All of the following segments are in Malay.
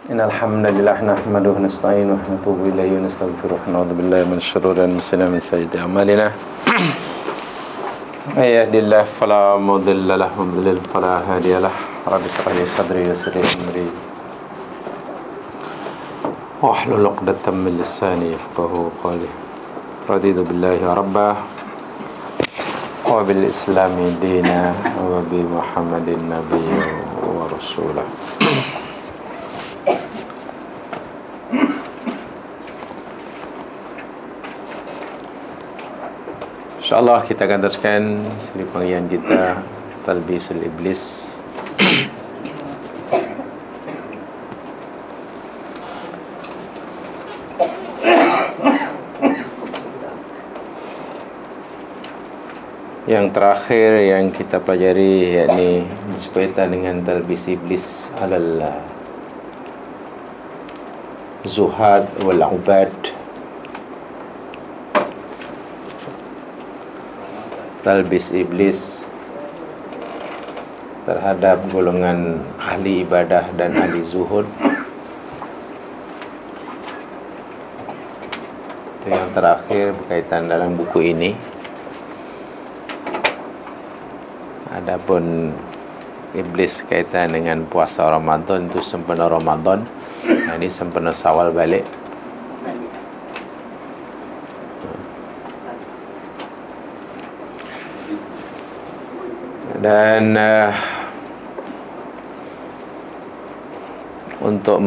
إن الحمد لله نحمده ونستعينه ونتوب إليه ونستغفره ونعوذ بالله من شرور أنفسنا ومن سيئات أعمالنا من يهد الله فلا مضل له ومن يضلل فلا هادي له رب اشرح لي صدري ويسر لي أمري واحلل عقدة من لساني يفقهوا قولي رضيت بالله ربا وبالإسلام دينا وبمحمد نبيا ورسولا. InsyaAllah kita akan teruskan siri pengajian kita Talbisul Iblis. Yang terakhir yang kita pelajari yakni berkaitan dengan Talbis Iblis alal Zuhad wal Ubad. Talbis iblis terhadap golongan ahli ibadah dan ahli zuhud. Itu yang terakhir berkaitan dalam buku ini. Adapun iblis kaitan dengan puasa Ramadan itu sempena Ramadan. Nah, ini sempena Syawal balik. Dan untuk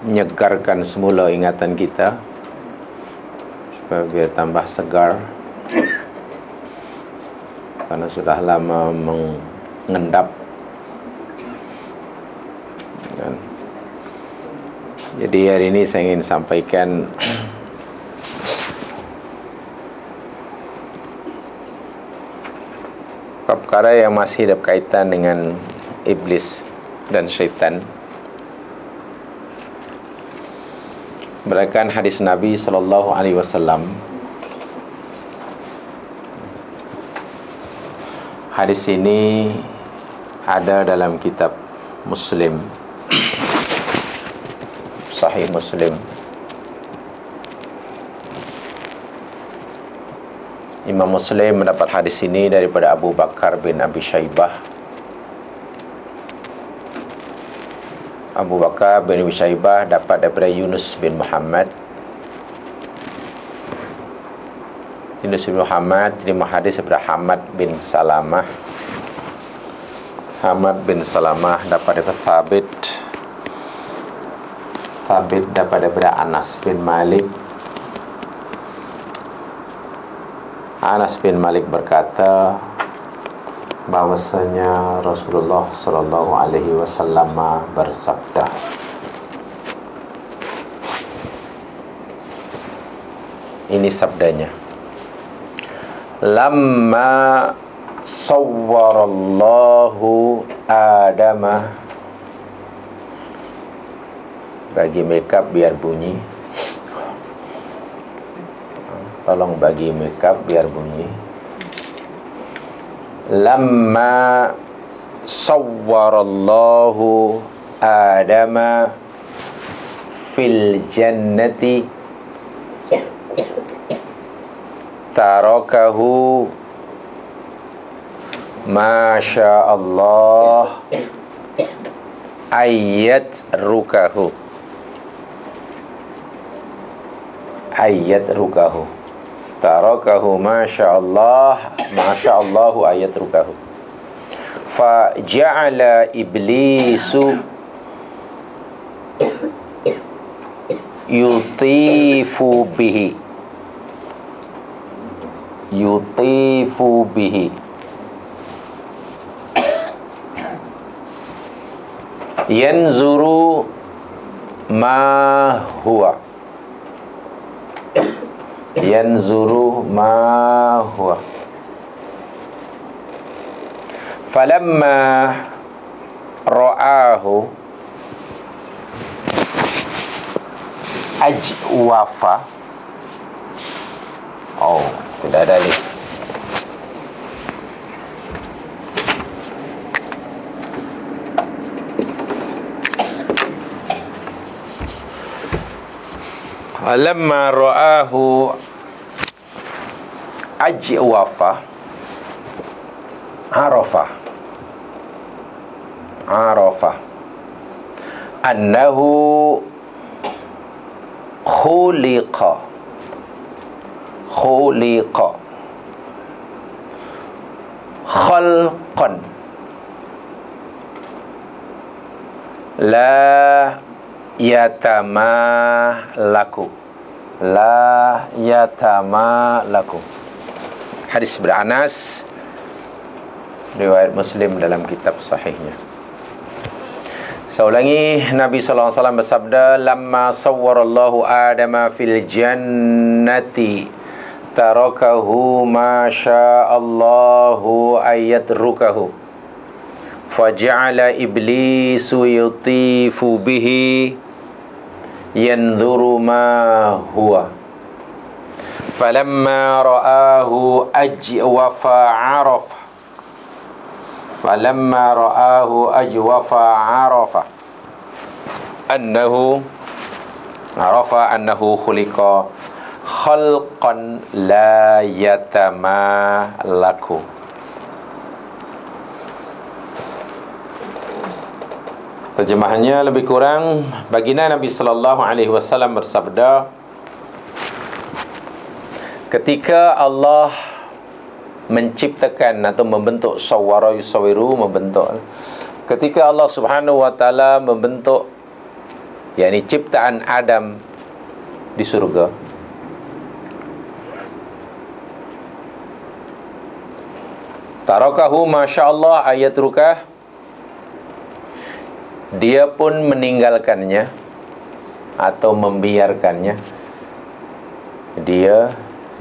menyegarkan semula ingatan kita supaya biar tambah segar, karena sudah lama mengendap. Dan jadi hari ini saya ingin sampaikan perkara yang masih ada kaitan dengan iblis dan syaitan. Berdasarkan hadis Nabi SAW. Hadis ini ada dalam kitab Muslim, Sahih Muslim. Imam Muslim mendapat hadis ini daripada Abu Bakar bin Abi Syaibah. Abu Bakar bin Abi Syaibah dapat daripada Yunus bin Muhammad. Yunus bin Muhammad terima hadis daripada Hamad bin Salamah. Hamad bin Salamah dapat daripada Thabit. Thabit dapat daripada Anas bin Malik. Anas bin Malik berkata bahwasanya Rasulullah sallallahu alaihi wasallam bersabda, ini sabdanya, lamma sawwarallahu Adama, bagi makeup biar bunyi, tolong bagi makeup biar bunyi. Lamma sawwarallahu Adama fil jannati tarakahu masya Allah ayat rukahu tarakahu masya'allahu ayat rukahu. Fa ja'ala iblisu yutifu bihi yanzuru ma huwa falamma ra'ahu ajwafa. Oh, tidak ada lagi. Lamma ra'ahu ajwafa arafa annahu khuliqa khalqan la yatamalaku hadis beranas riwayat Muslim dalam kitab sahihnya. Saya ulangi, Nabi sallallahu alaihi wasallam bersabda, lamma sawwarallahu adama fil jannati tarakahu ma sya'allahu ayatrukahu faja'ala iblisu yutifu bihi yanzuru ma huwa falamma ra'ahu ajwafa annahu khuliqa khalqan la yatamalaku. Terjemahannya lebih kurang, baginda Nabi sallallahu alaihi wasallam bersabda, ketika Allah menciptakan atau membentuk sawwara yusawiru, membentuk, ketika Allah Subhanahu wa taala membentuk yakni ciptaan Adam di surga, tarakahu masyaallah ayatrukah, dia pun meninggalkannya atau membiarkannya.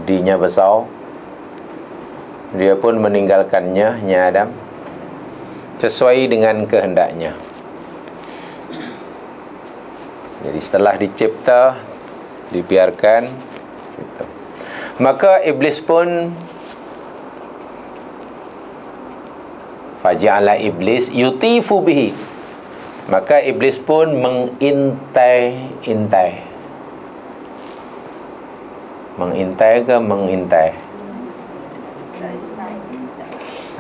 Dinya besar, dia pun meninggalkannya, Adam, sesuai dengan kehendaknya. Jadi setelah dicipta, dibiarkan gitu. Maka iblis pun faja'ala iblis yutifu bihi, maka iblis pun mengintai-intai.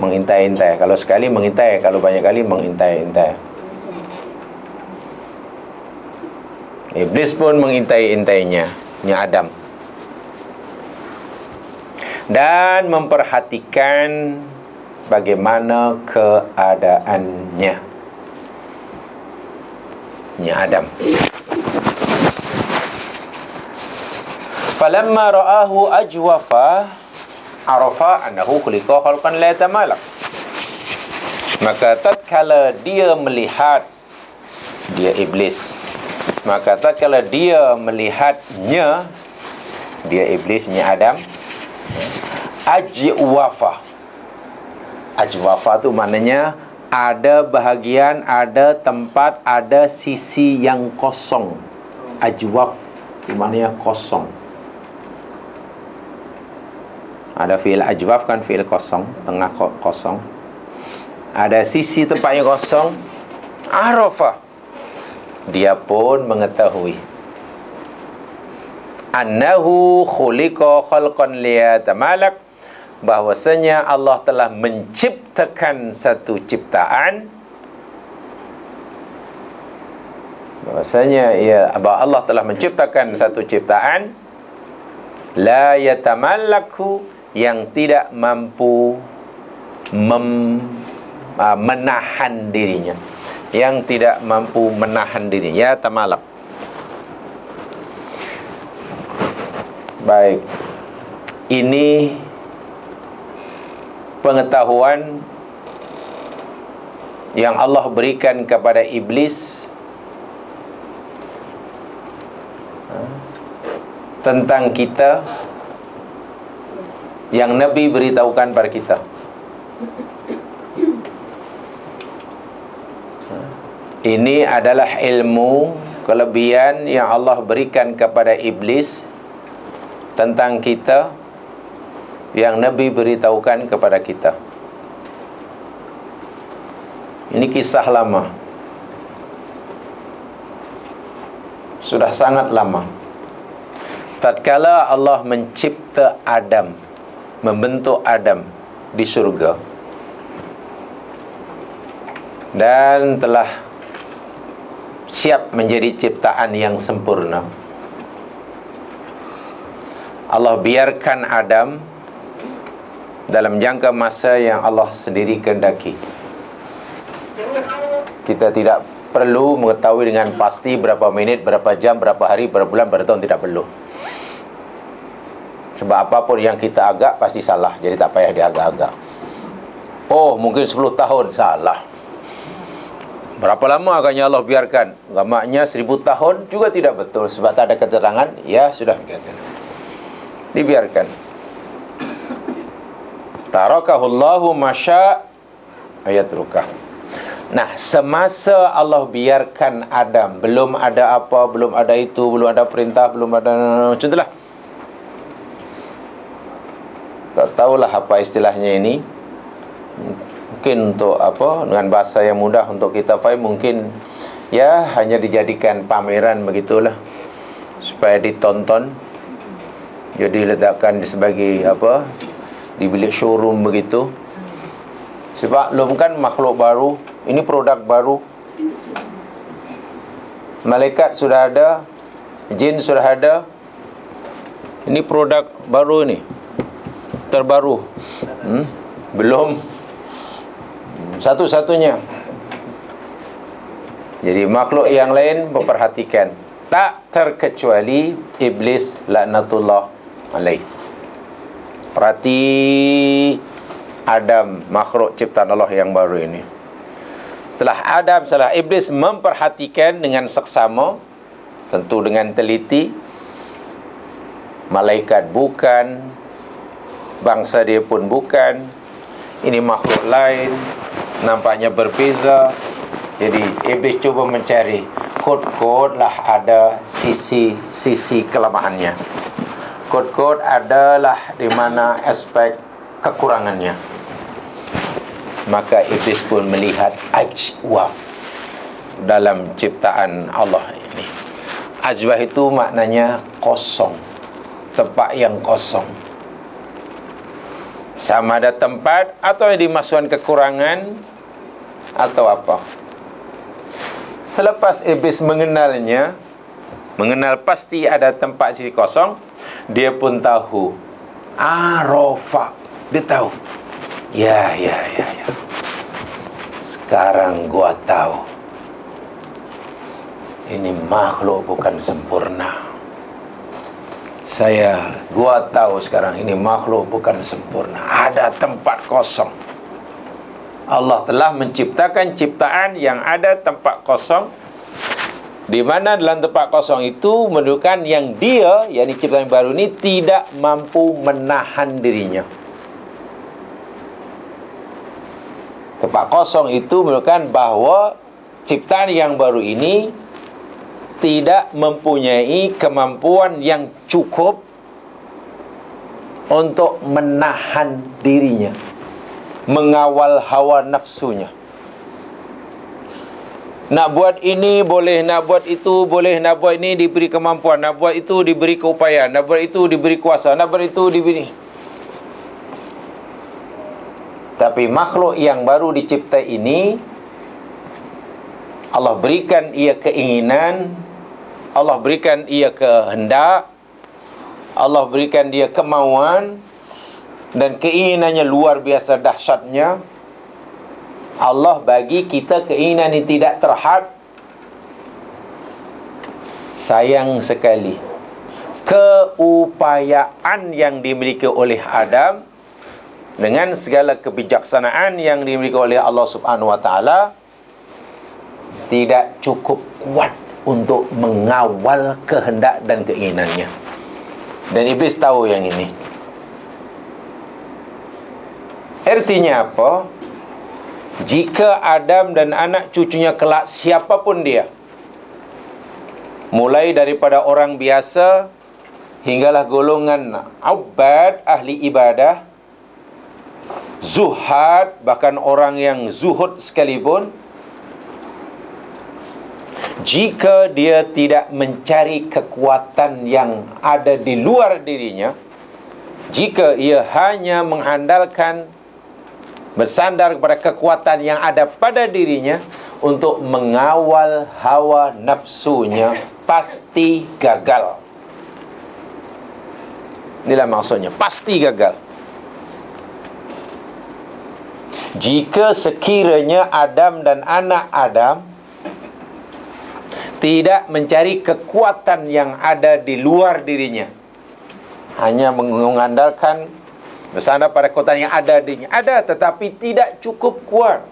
Mengintai-intai. Kalau sekali mengintai, kalau banyak kali mengintai-intai. Iblis pun mengintai-intainya, Adam, dan memperhatikan bagaimana keadaannya, Adam. Falamma ra'ahu ajwafa arafa annahu khuliqa khalqan la yatamalak. Maka tatkala dia melihat, dia iblis, maka tatkala dia melihatnya, dia iblisnya Adam, ajwafa tu maknanya ada bahagian, ada tempat, ada sisi yang kosong. Ajwaf itu maknanya kosong. Ada fi'il ajwaf kan, fi'il kosong, tengah kosong. Ada sisi tempat yang kosong. Arafa, dia pun mengetahui annahu khuliqa khalqan liyatamalak, bahwasanya Allah telah menciptakan satu ciptaan, Allah telah menciptakan satu ciptaan la yatamallaku, yang tidak mampu menahan dirinya, yang tidak mampu menahan dirinya, ya tamalak. Baik, ini pengetahuan yang Allah berikan kepada iblis tentang kita, yang Nabi beritahukan pada kita. Ini adalah ilmu kelebihan yang Allah berikan kepada iblis tentang kita, yang Nabi beritahukan kepada kita. Ini kisah lama, sudah sangat lama. tatkala Allah mencipta Adam, membentuk Adam di surga, dan telah siap menjadi ciptaan yang sempurna, Allah biarkan Adam dalam jangka masa yang Allah sendiri kehendaki. Kita tidak perlu mengetahui dengan pasti berapa minit, berapa jam, berapa hari, berapa bulan, berapa tahun, tidak perlu. Sebab apapun yang kita agak pasti salah, jadi tak payah diagak-agak. Oh, mungkin 10 tahun, salah. Berapa lama agaknya Allah biarkan? Agaknya 1000 tahun juga tidak betul, sebab tak ada keterangan. Ya, sudah biarkan. Dibiarkan. Tarakahullahu masya ayatrukah. Nah, semasa Allah biarkan Adam, belum ada apa, belum ada itu, belum ada perintah, belum ada macam itulah. Tak tahulah apa istilahnya ini. Mungkin untuk apa, dengan bahasa yang mudah untuk kita faham, mungkin ya hanya dijadikan pameran begitulah, supaya ditonton. Jadi letakkan sebagai apa, di bilik showroom begitu. Sebab belum kan makhluk baru, ini produk baru. Malaikat sudah ada, jin sudah ada. Ini produk baru ini, terbaru. Belum satu-satunya. Jadi makhluk yang lain memperhatikan, tak terkecuali iblis laknatullah alaih. Perhati Adam, makhluk ciptaan Allah yang baru ini. Setelah Adam, setelah iblis memperhatikan dengan seksama, tentu dengan teliti, malaikat bukan, bangsa dia pun bukan, ini makhluk lain, nampaknya berbeza. Jadi iblis cuba mencari kod-kod lah, ada sisi kelemahannya. Kod-kod adalah di mana aspek kekurangannya. Maka iblis pun melihat ajwaf dalam ciptaan Allah ini. Ajwaf itu maknanya kosong, tempat yang kosong. Sama ada tempat atau yang dimasukkan kekurangan atau apa. Selepas iblis mengenalnya, mengenal pasti ada tempat sisi kosong, dia pun tahu. Arafa, dia tahu. Ya. Sekarang gua tahu. Ini makhluk bukan sempurna. Gua tahu sekarang ini makhluk bukan sempurna. Ada tempat kosong. Allah telah menciptakan ciptaan yang ada tempat kosong, di mana dalam tempat kosong itu menunjukkan yang dia, yakni ciptaan baru ini, tidak mampu menahan dirinya. Tempat kosong itu menunjukkan bahawa ciptaan yang baru ini tidak mempunyai kemampuan yang cukup untuk menahan dirinya, mengawal hawa nafsunya. Nak buat ini boleh, nak buat itu boleh, nak buat ini diberi kemampuan, nak buat itu diberi keupayaan, nak buat itu diberi kuasa, nak buat itu diberi. Tapi makhluk yang baru dicipta ini, Allah berikan ia keinginan, Allah berikan ia kehendak, Allah berikan dia kemauan, dan keinginannya luar biasa dahsyatnya. Allah bagi kita keinginan yang tidak terhad. Sayang sekali, keupayaan yang dimiliki oleh Adam dengan segala kebijaksanaan yang dimiliki oleh Allah Subhanahu wa taala tidak cukup kuat untuk mengawal kehendak dan keinginannya. Dan iblis tahu yang ini. Artinya apa? Jika Adam dan anak cucunya kelak, siapapun dia, mulai daripada orang biasa hinggalah golongan ubad, ahli ibadah, zuhad, bahkan orang yang zuhud sekalipun, Jika dia tidak mencari kekuatan yang ada di luar dirinya, jika ia hanya mengandalkan, bersandar kepada kekuatan yang ada pada dirinya untuk mengawal hawa nafsunya, pasti gagal. Inilah maksudnya, pasti gagal. Jika sekiranya Adam dan anak Adam tidak mencari kekuatan yang ada di luar dirinya, hanya mengandalkan, bersandar pada kekuatan yang ada dirinya, ada tetapi tidak cukup kuat.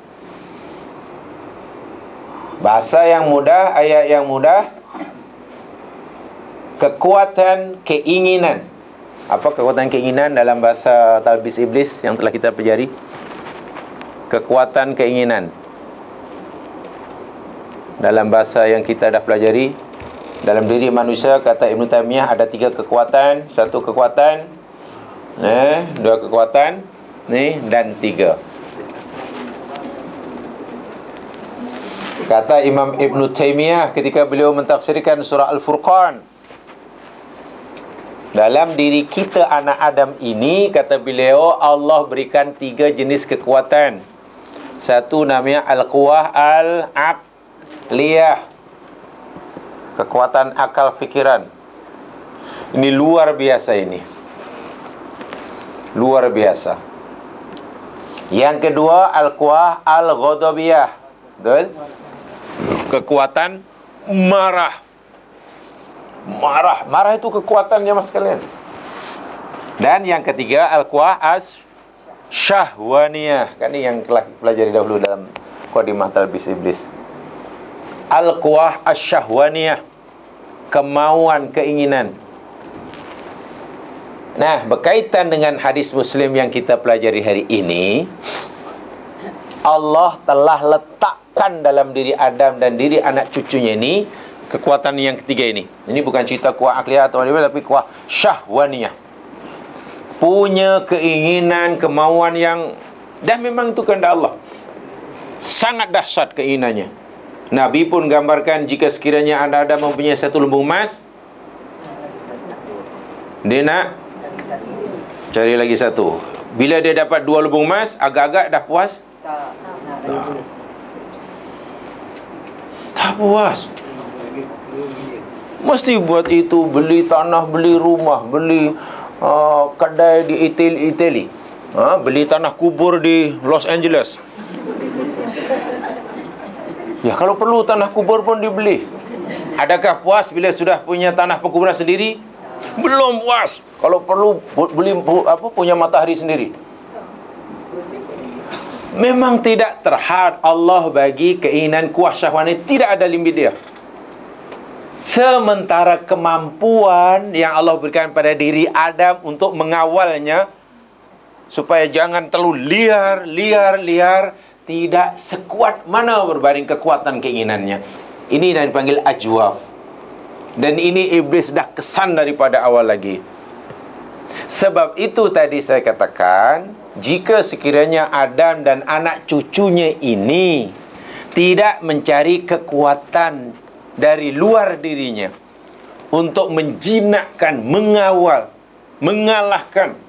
Bahasa yang mudah, ayat yang mudah, kekuatan keinginan. Apa kekuatan keinginan dalam bahasa talbis iblis yang telah kita pelajari? Kekuatan keinginan. Dalam bahasa yang kita dah pelajari, dalam diri manusia, kata Ibn Taymiyah, ada 3 kekuatan. 1 kekuatan, 2 kekuatan, dan 3. Kata Imam Ibn Taymiyah ketika beliau mentafsirkan surah Al-Furqan, dalam diri kita anak Adam ini, kata beliau, Allah berikan 3 jenis kekuatan. 1 namanya Al-Quwah Al-Aqliyah, kekuatan akal fikiran. Ini luar biasa ini. Luar biasa. Yang kedua Al-Quwah Al-Ghadabiyah. Betul? Kekuatan marah. Marah itu kekuatan jemaah sekalian. Dan yang ketiga Al-Quwah As-Syahwaniyah. Kan ini yang telah pelajari dahulu dalam Qadimah Talbis Iblis. Al-Quwah As-Syahwaniyah, kemauan, keinginan. Nah, berkaitan dengan hadis Muslim yang kita pelajari hari ini, Allah telah letakkan dalam diri Adam dan diri anak cucunya ini kekuatan yang ketiga ini. Ini bukan cerita kuah akliyah atau apa, tapi kuah syahwaniyah. Punya keinginan, kemauan yang, dan memang itu kehendak Allah. Sangat dahsyat keinginannya. Nabi pun gambarkan, jika sekiranya ada mempunyai 1 lumbung emas, dia nak cari lagi 1. Bila dia dapat 2 lumbung emas, agak-agak dah puas? Tak puas. Mesti buat itu, beli tanah, beli rumah, beli kedai di Italy, beli tanah kubur di Los Angeles. Ya, kalau perlu tanah kubur pun dibeli. Adakah puas bila sudah punya tanah perkuburan sendiri? Belum puas. Kalau perlu beli punya matahari sendiri. Memang tidak terhad. Allah bagi keinginan kuah syahwani tidak ada limit dia. Sementara kemampuan yang Allah berikan pada diri Adam untuk mengawalnya supaya jangan terlalu liar, tidak sekuat mana berbanding kekuatan keinginannya. Ini yang dipanggil ajwaf. Dan ini iblis dah kesan daripada awal lagi. Sebab itu tadi saya katakan, jika sekiranya Adam dan anak cucunya ini tidak mencari kekuatan dari luar dirinya untuk menjinakkan, mengawal, mengalahkan,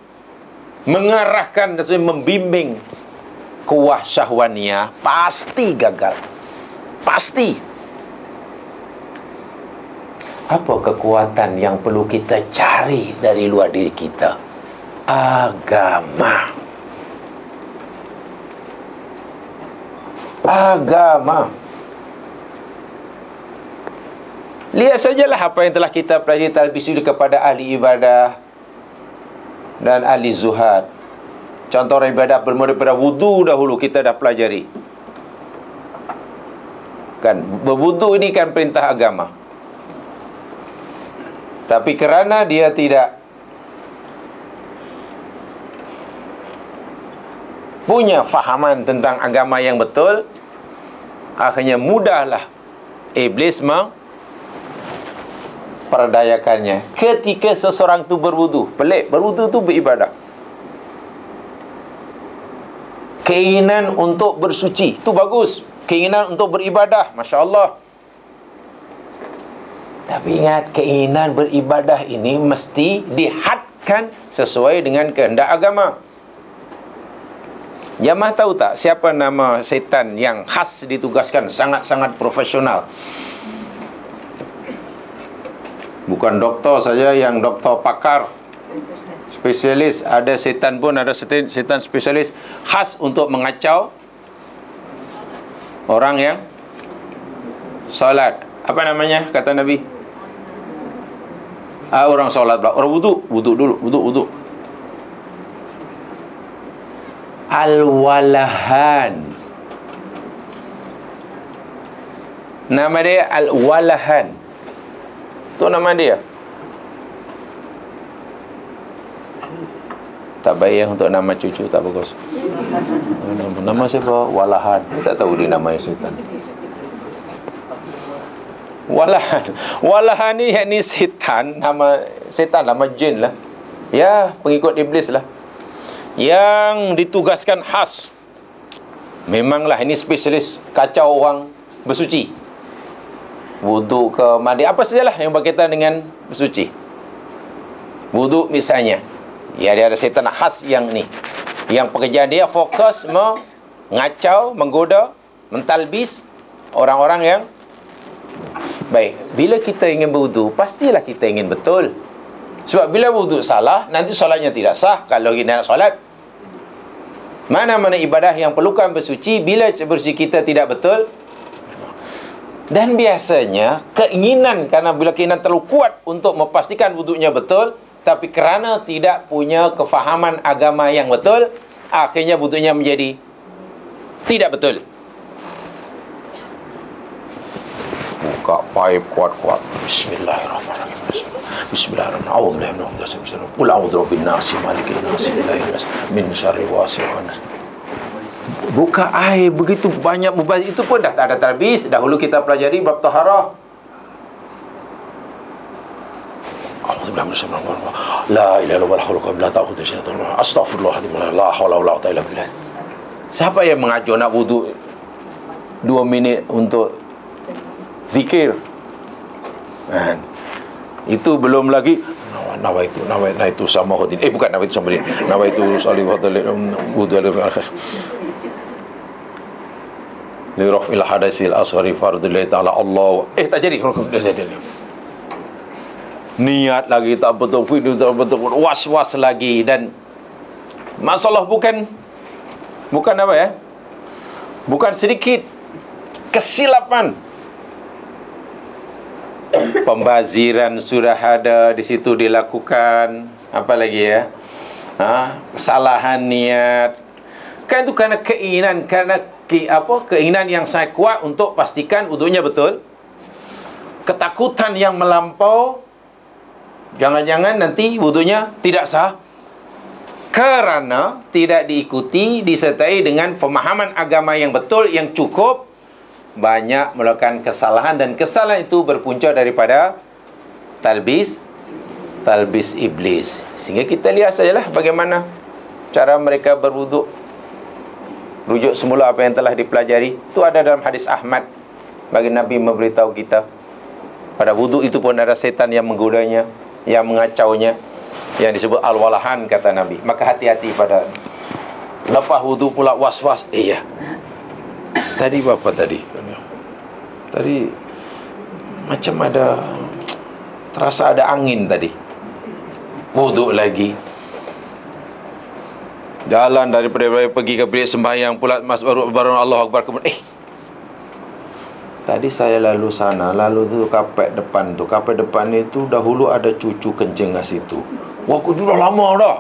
mengarahkan dan membimbing kuah syahwaniyah, pasti gagal. Pasti. Apa kekuatan yang perlu kita cari dari luar diri kita? Agama. Agama. Lihat sajalah apa yang telah kita pelajari talbis kepada ahli ibadah dan ahli zuhad. Contoh ibadah bermula daripada wudu dahulu kita dah pelajari. Kan, berwudu ini kan perintah agama. Tapi kerana dia tidak punya fahaman tentang agama yang betul, akhirnya mudahlah iblis memperdayakannya. Ketika seseorang tu berwudu, pelik, berwudu tu beribadah. Keinginan untuk bersuci, tu bagus. Keinginan untuk beribadah, Masya Allah. Tapi ingat, keinginan beribadah ini mesti dihadkan sesuai dengan kehendak agama. Jamaah tahu tak siapa nama setan yang khas ditugaskan, sangat-sangat profesional? Bukan doktor saja yang doktor pakar, spesialis. Ada setan pun, ada setan spesialis khas untuk mengacau orang yang salat. Apa namanya kata Nabi? Orang salat pula. Orang wuduk dulu, wuduk. Al-walahan. Nama dia Al-walahan. Itu nama dia. Tak bayar untuk nama cucu, tak bagus. Nama siapa? Walahan. Tak tahu dia nama setan. Walahan ni yakni setan, nama setan, nama jin lah. Ya, pengikut iblis lah. Yang ditugaskan khas. Memanglah ini spesialis kacau orang bersuci. Wuduk ke mandi, apa sajalah yang berkaitan dengan bersuci. Wuduk misalnya. Ya, dia ada setan khas yang ni. Yang pekerjaan dia fokus mengacau, menggoda, mentalbis orang-orang yang baik. Bila kita ingin berwuduk, pastilah kita ingin betul. Sebab bila wuduk salah, nanti solatnya tidak sah. Kalau kita nak solat, mana-mana ibadah yang perlukan bersuci, bila bersuci kita tidak betul. Dan biasanya keinginan, karena bila keinginan terlalu kuat untuk memastikan wuduknya betul, tapi kerana tidak punya kefahaman agama yang betul, akhirnya wuduknya menjadi tidak betul. Buka pipe kuat-kuat. Bismillahirrahmanirrahim. Bismillahirrahmanirrahim. Qul a'udzu birabbin nas, malikin nas, ilahin nas, min syarri ghasiqin. Buka air begitu banyak mubazir, itu pun dah tak ada talbis. Dahulu kita pelajari bab taharah. La ilaha illallah wal haula la ta'khudhu sinatun wa astaghfirullahaladzim la haula wala quwwata illa billah. Siapa yang mengajar nak wuduk 2 minit untuk zikir? Itu belum lagi nawaitu sama hudin. Bukan nawaitu sama hudin. Nawaitu salih wa dalil wudu al-akhir. Li raf'il hadasil asghari fardulillah ta'ala Allah. Tak jadi. Niat lagi tak betul, was-was lagi. Dan masalah bukan apa ya? Bukan sedikit kesilapan. Pembaziran sudah ada di situ dilakukan. Apa lagi ya? Kesalahan niat. Kan itu karena keinginan, keinginan yang sangat kuat untuk pastikan wuduknya betul. Ketakutan yang melampau, jangan-jangan nanti wuduknya tidak sah kerana tidak diikuti, disertai dengan pemahaman agama yang betul, yang cukup. Banyak melakukan kesalahan, dan kesalahan itu berpunca daripada talbis iblis. Sehingga kita lihat sajalah bagaimana cara mereka berwuduk. Rujuk semula apa yang telah dipelajari. Itu ada dalam hadis Ahmad. Bagi Nabi memberitahu kita, pada wuduk itu pun ada setan yang menggodanya, yang mengacaunya, yang disebut al-walahan, kata Nabi. Maka hati-hati pada lepas wuduk pula was-was. Ya, tadi apa tadi? Tadi macam ada, terasa ada angin tadi. Wuduk lagi. Jalan daripada pergi ke bilik sembahyang pula, baru Allah Akbar. Tadi saya lalu sana, lalu tu kapet depan tu. Kapet depan itu dahulu ada cucu kencing kat situ. Wah, aku dah lama dah.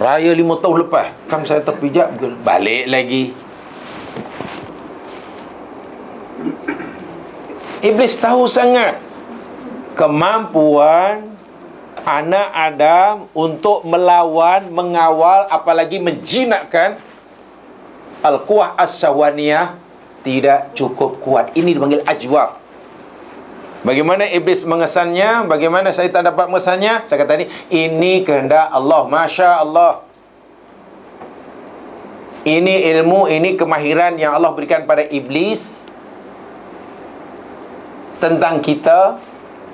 Raya 5 tahun lepas. Kan saya terpijak, balik lagi. Iblis tahu sangat kemampuan anak Adam untuk melawan, mengawal, apalagi menjinakkan al-quwah as-sahwaniyah tidak cukup kuat. Ini dipanggil ajwab. Bagaimana iblis mengesannya, bagaimana syaitan dapat mengesannya? Saya kata ini kehendak Allah, Masya Allah. Ini ilmu, ini kemahiran yang Allah berikan pada iblis tentang kita,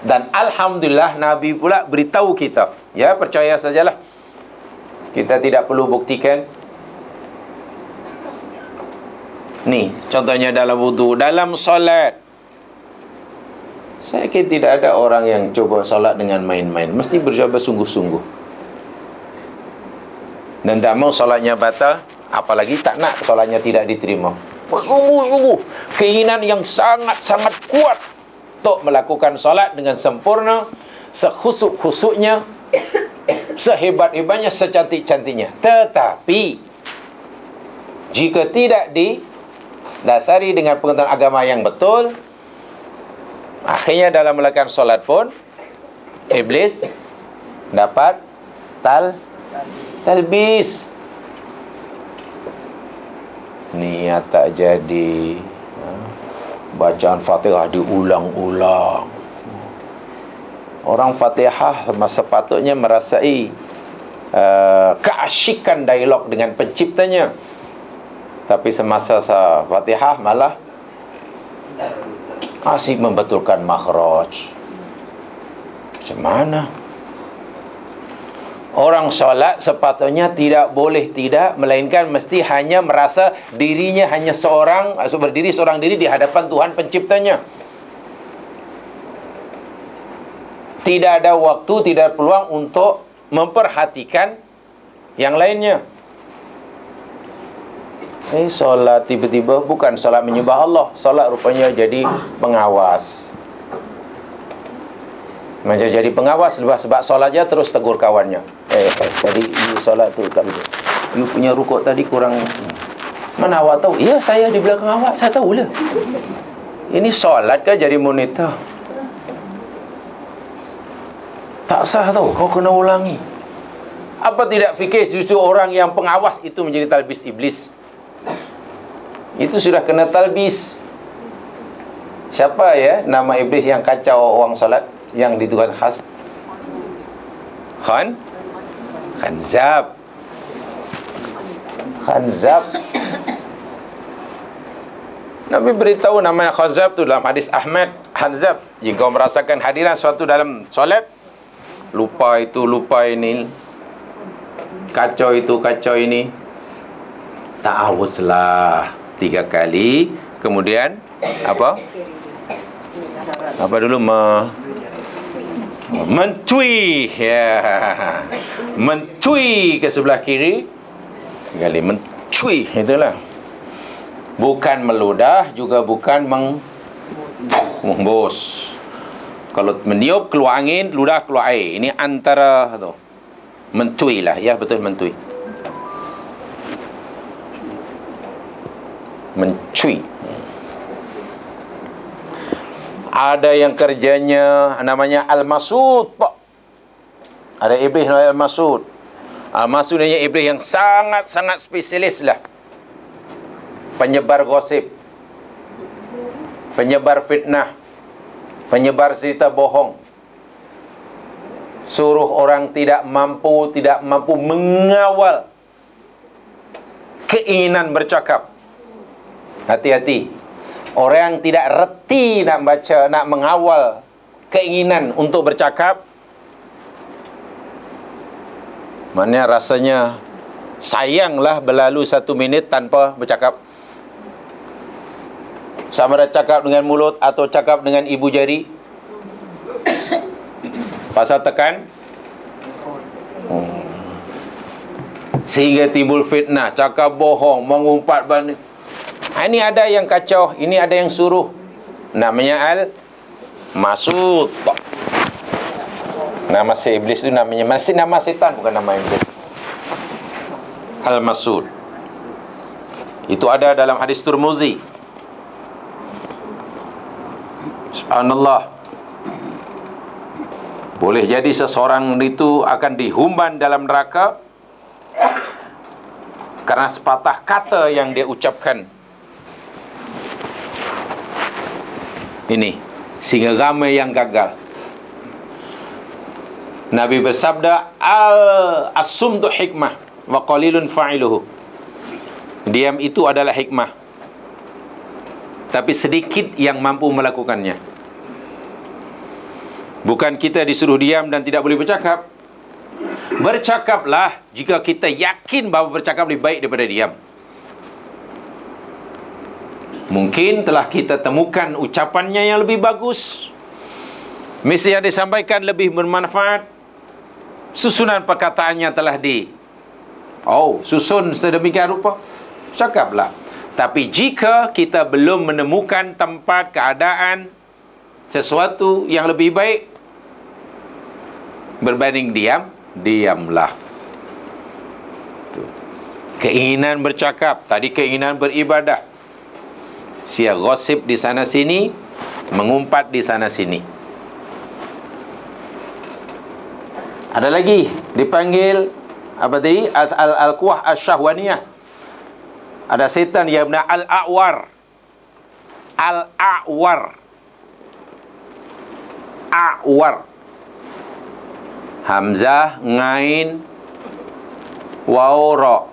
Dan alhamdulillah Nabi pula beritahu kita. Ya, percaya sajalah. Kita tidak perlu buktikan. Nih, contohnya dalam wudu, dalam solat. Saya kira tidak ada orang yang coba solat dengan main-main. Mesti bercoba sungguh-sungguh. Dan tak mau solatnya batal, apalagi tak nak solatnya tidak diterima. Sungguh-sungguh keinginan yang sangat-sangat kuat untuk melakukan solat dengan sempurna, sekhusuk-khusuknya, sehebat-hebatnya, secantik-cantiknya. Tetapi jika tidak didasari dengan pengetahuan agama yang betul, akhirnya dalam melakukan solat pun iblis dapat talbis. Niat tak jadi, bacaan Fatihah diulang-ulang. Orang Fatihah sepatutnya merasai keasyikan dialog dengan penciptanya, tapi semasa Fatihah malah asyik membetulkan makhraj. Macam mana? Orang solat sepatutnya tidak boleh tidak, melainkan mesti hanya merasa dirinya hanya seorang, berdiri seorang diri di hadapan Tuhan penciptanya. Tidak ada waktu, tidak ada peluang untuk memperhatikan yang lainnya. Solat tiba-tiba bukan solat menyembah Allah, solat rupanya jadi pengawas. Macam jadi pengawas, sebab solat je terus tegur kawannya. Tadi you solat tu tak betul. You punya rukuk tadi kurang. Mana awak tahu? Ya, saya di belakang awak, saya tahulah. Ini solat ke jadi monitor? Tak sah tau, kau kena ulangi. Apa tidak fikir justru orang yang pengawas itu menjadi talbis iblis? Itu sudah kena talbis. Siapa ya nama iblis yang kacau orang solat, yang ditugas khas? Khanzab. Nabi beritahu namanya Khanzab tu dalam hadis Ahmad. Khanzab, jika kau merasakan hadiran suatu dalam solat, lupa itu, lupa ini, kacau itu, kacau ini, ta'awuzlah 3 kali. Kemudian apa dulu? Mencui, ya, mencui ke sebelah kiri kali, mencui, itulah. Bukan meludah, juga bukan menghembus. Kalau meniup keluar angin, ludah keluar air. Ini antara tu. Mencui lah, ya betul, mencui. Mencui. Ada yang kerjanya namanya Al-Masud, Pak. Ada iblis namanya Al-Masud. Al-Masud ni iblis yang sangat-sangat spesialis lah. Penyebar gosip, penyebar fitnah, penyebar cerita bohong. Suruh orang tidak mampu mengawal keinginan bercakap. Hati-hati. Orang yang tidak reti nak baca, nak mengawal keinginan untuk bercakap, maknanya rasanya sayanglah berlalu 1 minit tanpa bercakap. Sama ada cakap dengan mulut atau cakap dengan ibu jari. Pasal tekan, sehingga timbul fitnah, cakap bohong, mengumpat balik. Ini ada yang kacau, ini ada yang suruh. Namanya Al-Masud. Nama si iblis itu namanya, masih nama setan, bukan nama iblis. Al-Masud. Itu ada dalam hadis Tirmizi. Subhanallah. Boleh jadi seseorang itu akan dihumban dalam neraka karena sepatah kata yang dia ucapkan. Ini, sehingga ramai yang gagal. Nabi bersabda, as-sumtu hikmah wa qalilun fa'iluhu. Diam itu adalah hikmah, tapi sedikit yang mampu melakukannya. Bukan kita disuruh diam dan tidak boleh bercakap. Bercakaplah jika kita yakin bahawa bercakap lebih baik daripada diam. Mungkin telah kita temukan ucapannya yang lebih bagus, misi yang disampaikan lebih bermanfaat, susunan perkataannya telah susun sedemikian rupa, cakaplah. Tapi jika kita belum menemukan tempat, keadaan, sesuatu yang lebih baik berbanding diam, diamlah. Keinginan bercakap, tadi keinginan beribadah, sia gosip di sana sini, mengumpat di sana sini. Ada lagi dipanggil apa tadi? Al-quwah asyahwaniyah. Ada setan yang bernama al-a'war. Al-a'war. A'war. Hamzah, ngain, waw, ra.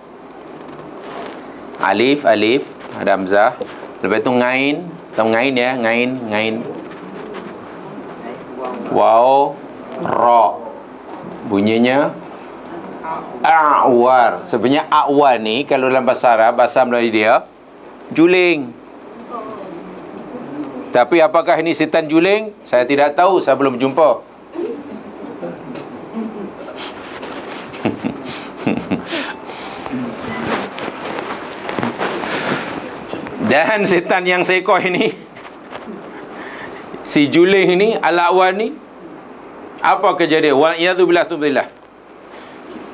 Alif, ada hamzah. Lepas itu ngain, tahu ngain ya, ngain. Waw, ra. Bunyinya a'war. Sebenarnya a'war ni kalau dalam bahasa Arab, bahasa Melayu dia juling. Tapi apakah ini setan juling? Saya tidak tahu, saya belum jumpa. Dan setan yang seekor ini, si juling ini, al-a'war ni, apa kejadian? Wa'iyadzubillah.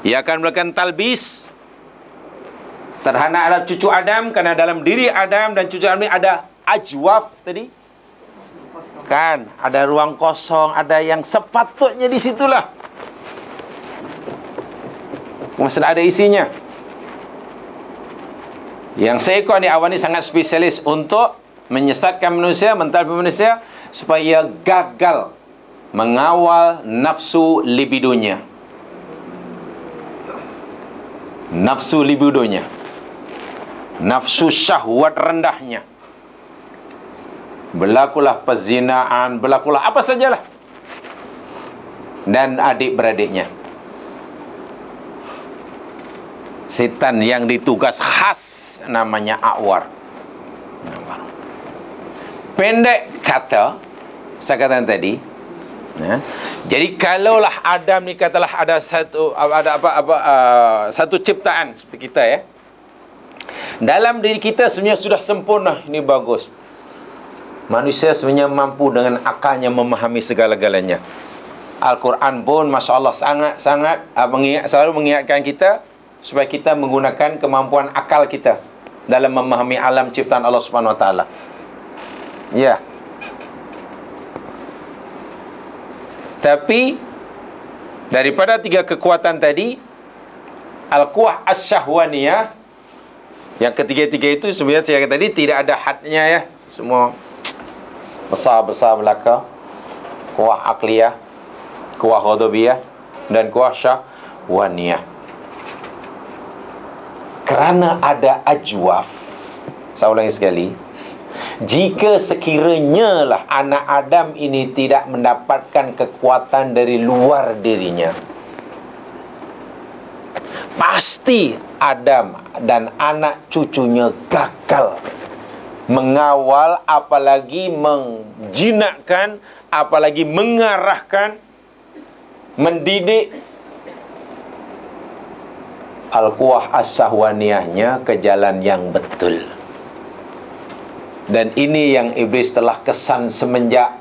Ia akan melakukan talbis terhadap cucu Adam, kerana dalam diri Adam dan cucu Adam ini ada ajwaf tadi. Kan, ada ruang kosong, ada yang sepatutnya di situlah. Maksudnya ada isinya. Yang seekor ni awan ni sangat spesialis untuk menyesatkan manusia, mentalpi manusia supaya gagal mengawal nafsu libidonya. Nafsu libidonya, nafsu syahwat rendahnya. Berlakulah perzinaan, berlakulah apa sajalah. Dan adik-beradiknya. Setan yang ditugas khas namanya a'war. Pendek kata, saya katakan tadi, jadi kalaulah Adam ni katalah ada satu ciptaan seperti kita ya. Dalam diri kita sebenarnya sudah sempurna, ini bagus. Manusia sebenarnya mampu dengan akalnya memahami segala-galanya. Al-Quran pun masya-Allah sangat selalu mengingatkan kita supaya kita menggunakan kemampuan akal kita dalam memahami alam ciptaan Allah Subhanahu Wa Taala. Ya. Tapi daripada tiga kekuatan tadi, al-quwah asyahwaniyah, yang ketiga-tiga itu sebenarnya saya kata tadi tidak ada hadnya ya. Semua besar-besar belaka. Quwah aqliyah, quwah ghadabiyah, dan quwah syahwaniyah. Kerana ada ajwaf, saya ulangi sekali, jika sekiranya lah anak Adam ini tidak mendapatkan kekuatan dari luar dirinya, pasti Adam dan anak cucunya gagal mengawal, apalagi menjinakkan, apalagi mengarahkan, mendidik al-quwah as-sahwaniyahnya ke jalan yang betul. Dan ini yang iblis telah kesan semenjak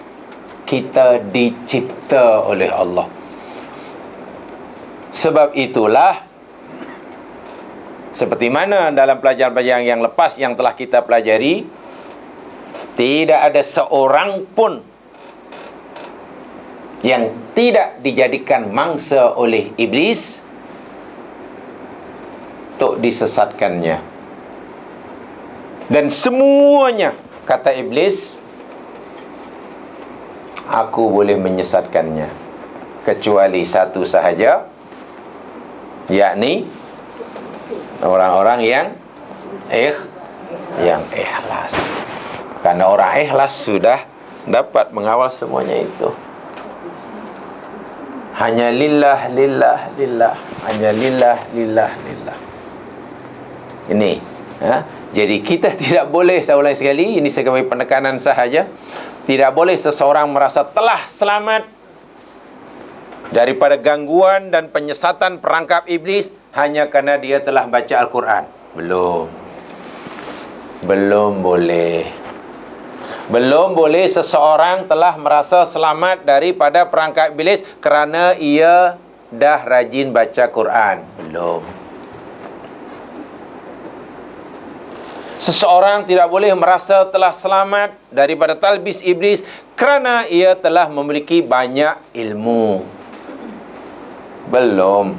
kita dicipta oleh Allah. Sebab itulah, seperti mana dalam pelajaran-pelajaran yang lepas yang telah kita pelajari, tidak ada seorang pun yang tidak dijadikan mangsa oleh iblis untuk disesatkannya. Dan semuanya, kata iblis, aku boleh menyesatkannya, kecuali satu sahaja, yakni orang-orang yang ikhlas. Karena orang ikhlas sudah dapat mengawal semuanya itu. Hanya lillah, lillah, lillah. Hanya lillah, lillah, lillah. Ini. Jadi kita tidak boleh, saya ulangi sekali, ini sebagai penekanan sahaja, tidak boleh seseorang merasa telah selamat daripada gangguan dan penyesatan perangkap iblis hanya kerana dia telah baca Al-Quran. Belum boleh. Belum boleh seseorang telah merasa selamat daripada perangkap iblis kerana ia dah rajin baca Quran. Belum. Seseorang tidak boleh merasa telah selamat daripada talbis iblis kerana ia telah memiliki banyak ilmu. Belum.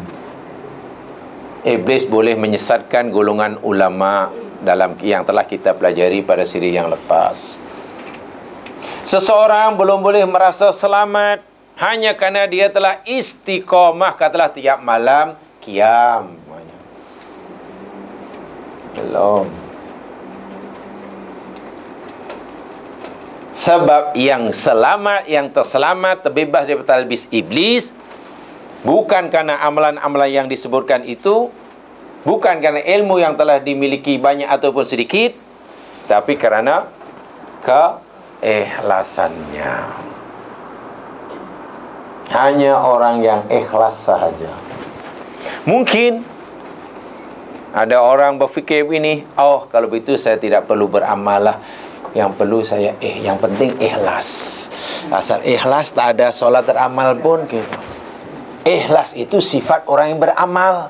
Iblis boleh menyesatkan golongan ulama dalam yang telah kita pelajari pada siri yang lepas. Seseorang belum boleh merasa selamat hanya kerana dia telah istiqamah, katalah tiap malam qiyam. Belum. Sebab yang selamat, yang terselamat, terbebas daripada talbis iblis, bukan kerana amalan-amalan yang disebutkan itu, bukan kerana ilmu yang telah dimiliki banyak ataupun sedikit, tapi kerana keikhlasannya. Hanya orang yang ikhlas sahaja. Mungkin ada orang berfikir begini, oh kalau begitu saya tidak perlu beramal lah. Yang perlu saya yang penting ikhlas. Asal ikhlas tak ada solat teramal pun gitu. Ikhlas itu sifat orang yang beramal.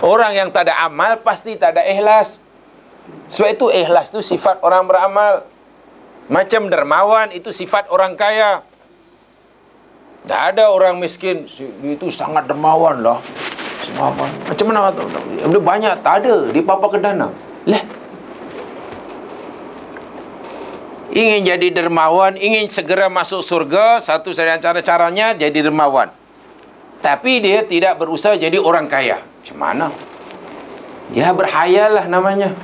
Orang yang tak ada amal pasti tak ada ikhlas. Sebab itu ikhlas itu sifat orang beramal. Macam dermawan itu sifat orang kaya. Tak ada orang miskin itu sangat dermawan lah. Macam mana? Dia banyak, tak ada. Dia papa ke dana. Ingin jadi dermawan, ingin segera masuk surga, satu dari cara-caranya jadi dermawan. Tapi dia tidak berusaha jadi orang kaya. Macam mana? Ya berhayal lah namanya.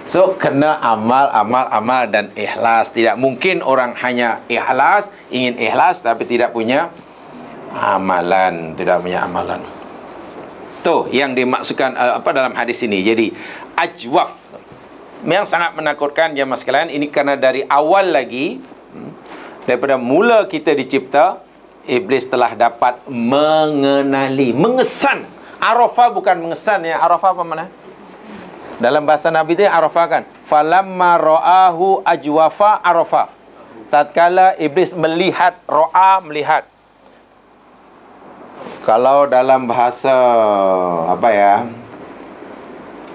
So, kena amal dan ikhlas. Tidak mungkin orang hanya ikhlas, ingin ikhlas tapi tidak punya amalan, tidak punya amalan. Tu yang dimaksudkan dalam hadis ini. Jadi ajwaf yang sangat menakutkan jemaah sekalian. Ini kerana dari awal lagi, daripada mula kita dicipta, iblis telah dapat mengenali, mengesan. Arafah bukan mengesan ya. Arafah apa mana? Dalam bahasa Nabi itu arafah kan. Falamma ra'ahu ajwafa arafah. Tatkala iblis melihat, melihat. Kalau dalam bahasa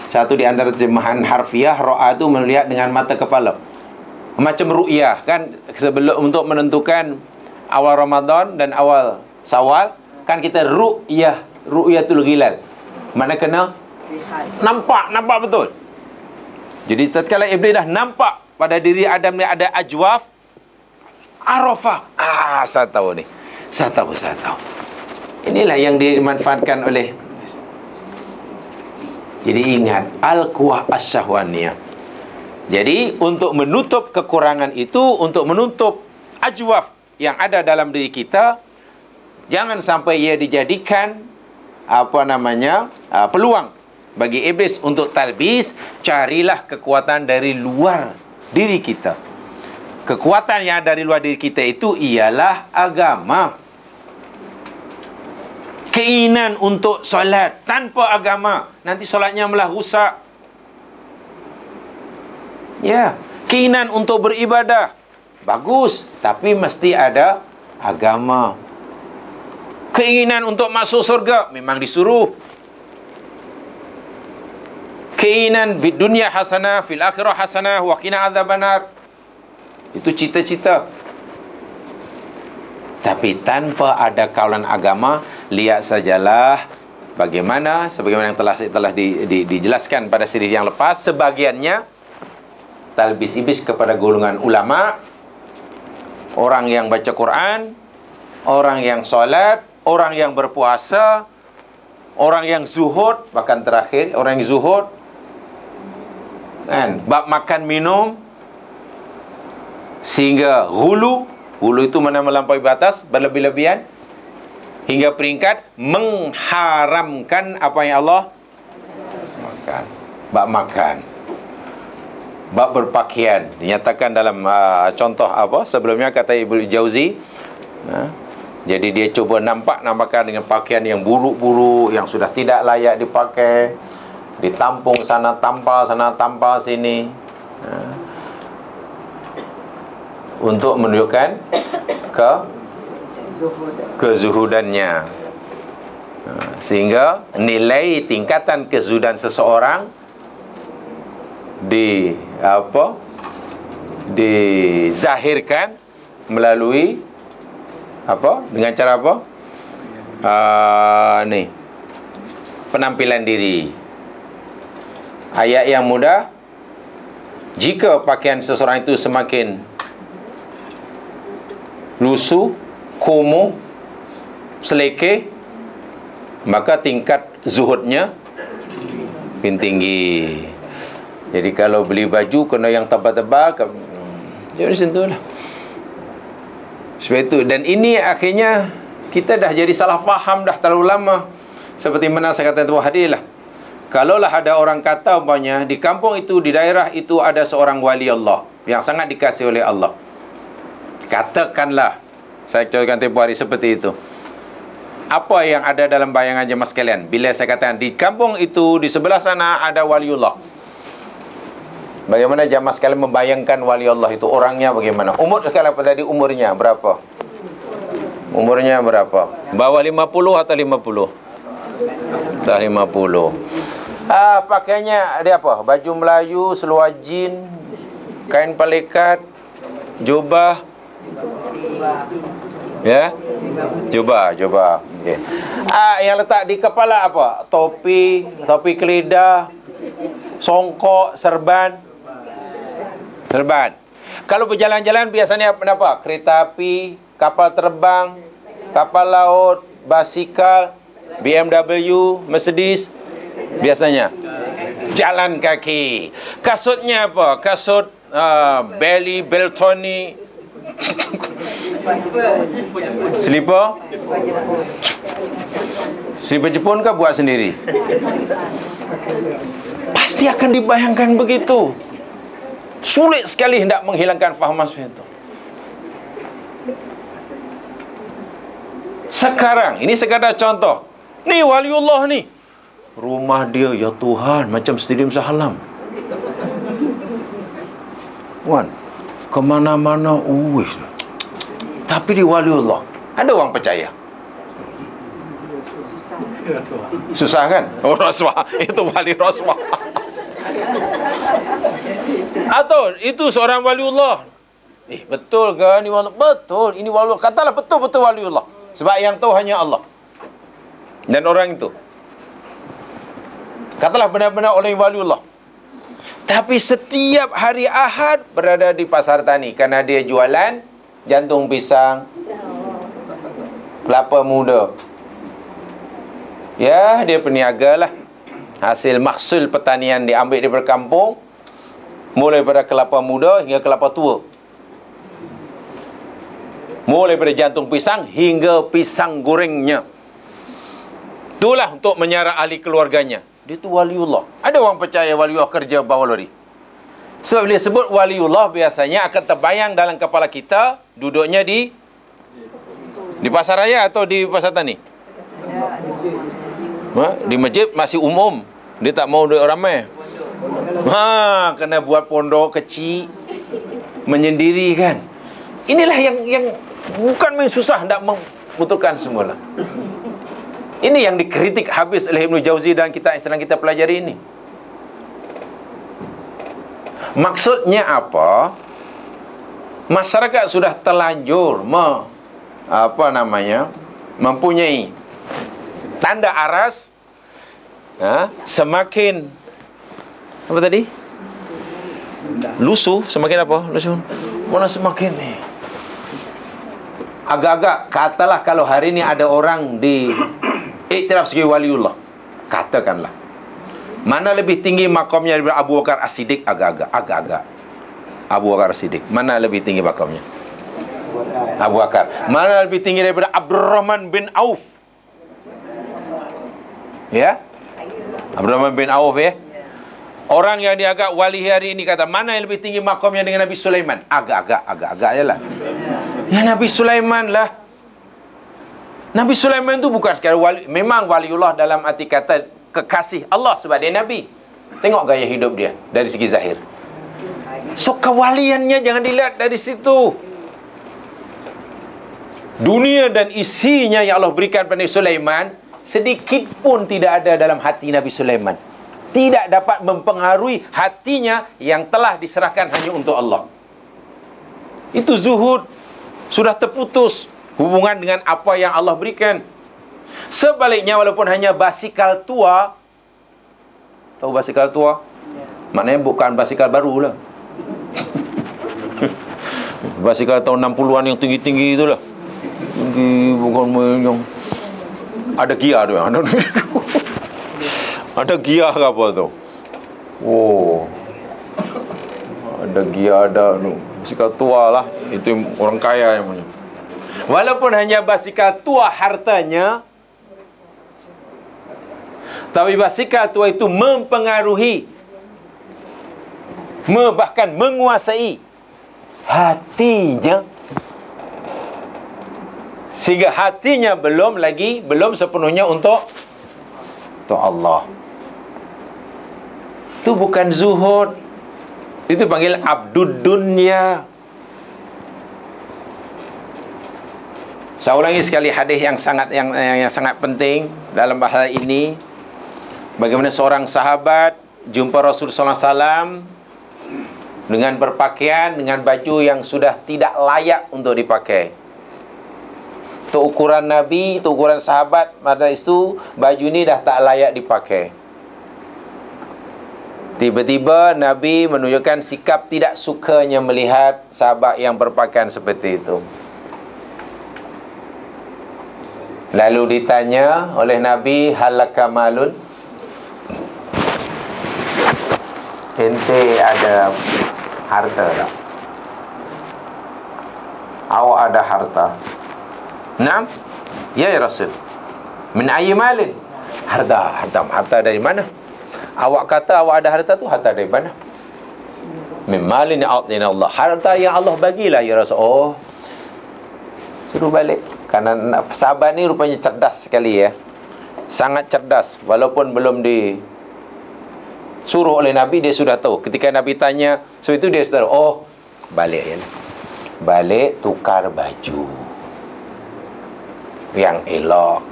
satu di antara terjemahan harfiah, ro'a itu melihat dengan mata kepala. Macam ru'yah kan, sebelum untuk menentukan awal Ramadan dan awal Syawal kan kita ru'yatul hilal. Mana kena nampak betul. Jadi tatkala iblis dah nampak pada diri Adam ni ada ajwaf, arafah. Saya tahu ni. Saya tahu. Inilah yang dimanfaatkan oleh. Jadi ingat, al-quwah asyahwaniyah. Jadi untuk menutup kekurangan itu, untuk menutup ajwaf yang ada dalam diri kita, jangan sampai ia dijadikan peluang bagi iblis untuk talbis. Carilah kekuatan dari luar diri kita. Kekuatan yang dari luar diri kita itu ialah agama. Keinginan untuk solat tanpa agama, nanti solatnya malah rusak. Ya, keinginan untuk beribadah bagus, tapi mesti ada agama. Keinginan untuk masuk surga memang disuruh. Keinginan di dunia hasanah, fil akhirah hasanah, wa qina adzabannar. Itu cita-cita. Tapi tanpa ada kawalan agama, lihat sajalah sebagaimana yang telah dijelaskan pada siri yang lepas, sebagiannya talbis iblis kepada golongan ulama, orang yang baca Quran, orang yang solat, orang yang berpuasa, orang yang zuhud, bahkan terakhir orang yang zuhud, kan, bab makan minum, sehingga hulu itu mana melampaui batas, berlebih-lebihan, hingga peringkat mengharamkan apa yang Allah makan. Bab makan, bab berpakaian dinyatakan dalam contoh apa sebelumnya, kata Ibnu Jauzi, jadi dia cuba nampakkan dengan pakaian yang buruk-buruk, yang sudah tidak layak dipakai, ditampung sana tampal sini, untuk menunjukkan kezuhudannya, sehingga nilai tingkatan kezuhudan seseorang dizahirkan melalui apa? Dengan cara apa? Penampilan diri. Ayat yang mudah, jika pakaian seseorang itu semakin lusuh, kumuh, selekeh, maka tingkat zuhudnya makin tinggi. Jadi kalau beli baju kena yang tebal-tebal, jadi sentuhlah. Sebab itu, dan ini akhirnya kita dah jadi salah faham dah terlalu lama. Seperti mana saya kata itu hadis lah. Kalaulah ada orang kata umpamanya di kampung itu, di daerah itu ada seorang wali Allah yang sangat dikasihi oleh Allah. Katakanlah, saya contohkan tempoh hari seperti itu. Apa yang ada dalam bayangan jemaah sekalian bila saya katakan di kampung itu, di sebelah sana ada waliullah? Bagaimana jamaah sekalian membayangkan wali Allah itu? Orangnya bagaimana? Umur sekalian tadi, umurnya berapa? Umurnya berapa? Bawah 50 atau 50? Dah 50. Pakaiannya dia apa? Baju Melayu, seluar jin, kain pelikat, jubah. Ya? Jubah. Okey. Yang letak di kepala apa? Topi kelidah, songkok, serban. Kalau berjalan-jalan biasanya apa? Kereta api, kapal terbang, kapal laut, basikal, BMW, Mercedes. Biasanya jalan kaki. Kasutnya apa? Kasut belly, Beltoni, Slipper Jepun kah buat sendiri? Pasti akan dibayangkan begitu. Sulit sekali hendak menghilangkan fahaman seperti itu. Sekarang, ini sekadar contoh. Ni waliullah ni. Rumah dia, ya Tuhan, macam stadium Shah Alam. Kemana-mana, tapi di waliullah. Ada orang percaya? Susah kan? Oh, rasuah. Itu wali rasuah. Atau itu seorang waliullah. Betul ke ini waliullah? Betul, ini waliullah. Katalah betul-betul waliullah. Sebab yang tahu hanya Allah dan orang itu. Katalah benar-benar orang yang waliullah. Tapi setiap hari Ahad berada di pasar tani kerana dia jualan jantung pisang, kelapa muda. Ya, dia peniaga lah. Hasil mahsul pertanian diambil di berkampung, mulai pada kelapa muda hingga kelapa tua. Mulai pada jantung pisang hingga pisang gorengnya. Itulah untuk menyara ahli keluarganya. Dia tu waliullah. Ada orang percaya waliullah kerja bawa lori. Sebab bila sebut waliullah, biasanya akan terbayang dalam kepala kita duduknya di pasar raya atau di pasar tani. Di masjid masih umum. Dia tak mau duit ramai. Kena buat pondok kecil, menyendiri kan. Inilah yang bukan main susah hendak membetulkan semula. Ini yang dikritik habis oleh Ibnu Jauzi dan kita sedang kita pelajari ini. Maksudnya apa? Masyarakat sudah terlanjur mempunyai tanda aras, semakin apa tadi? Lusuh, semakin apa? Lusuh. Mana semakin ni? Agak-agak katalah kalau hari ni ada orang di iktiraf sebagai waliullah, katakanlah Mana lebih tinggi makamnya daripada Abu Bakar As-Siddiq? Agak-agak. Abu Bakar As-Siddiq. Mana lebih tinggi makamnya? Abu Bakar. Mana lebih tinggi daripada Abdurrahman bin Auf? Ya? Abdurrahman bin Auf ya? Orang yang dianggap wali hari ini kata, mana yang lebih tinggi makamnya dengan Nabi Sulaiman? Agak-agak je lah. Ya Nabi Sulaiman lah. Nabi Sulaiman tu bukan sekadar wali. Memang waliullah dalam arti kata kekasih Allah sebab dia Nabi. Tengok gaya hidup dia dari segi zahir. So kewaliannya jangan dilihat dari situ. Dunia dan isinya yang Allah berikan pada Nabi Sulaiman sedikit pun tidak ada dalam hati Nabi Sulaiman. Tidak dapat mempengaruhi hatinya yang telah diserahkan hanya untuk Allah. Itu zuhud. Sudah terputus hubungan dengan apa yang Allah berikan. Sebaliknya, walaupun hanya basikal tua. Tahu basikal tua? Maknanya bukan basikal baru lah. Basikal tahun 60-an yang tinggi-tinggi itulah. Tinggi, bukan yang ada gia tu. Ada gia ke apa tu? Oh, ada gia, ada basikal tua lah. Itu orang kaya yang punya. Walaupun hanya basikal tua hartanya, tapi basikal tua itu mempengaruhi, bahkan menguasai hatinya, sehingga hatinya belum sepenuhnya untuk Allah. Itu bukan zuhud. Itu panggil abdud dunya. Saya ulangi sekali hadis yang sangat penting dalam bahasa ini. Bagaimana seorang sahabat jumpa Rasul sallallahu alaihi wasallam dengan berpakaian dengan baju yang sudah tidak layak untuk dipakai. Itu ukuran Nabi, itu ukuran sahabat. Pada itu baju ini dah tak layak dipakai. Tiba-tiba Nabi menunjukkan sikap tidak sukanya melihat sahabat yang berpakaian seperti itu. Lalu ditanya oleh Nabi, halaka malun? Ente ada harta tak? Awak ada harta? Naam? Ya Rasul. Min ayyi malin? Harta dari mana? Awak kata awak ada harta tu, harta dari mana? Min malin a'tina Allah. Harta yang Allah bagilah ya Rasul. Oh, suruh balik. Karena sahabat ni rupanya cerdas sekali ya. Sangat cerdas. Walaupun belum disuruh oleh Nabi, dia sudah tahu. Ketika Nabi tanya, sebab itu dia sudah tahu. Oh, balik ya. Balik tukar baju yang elok.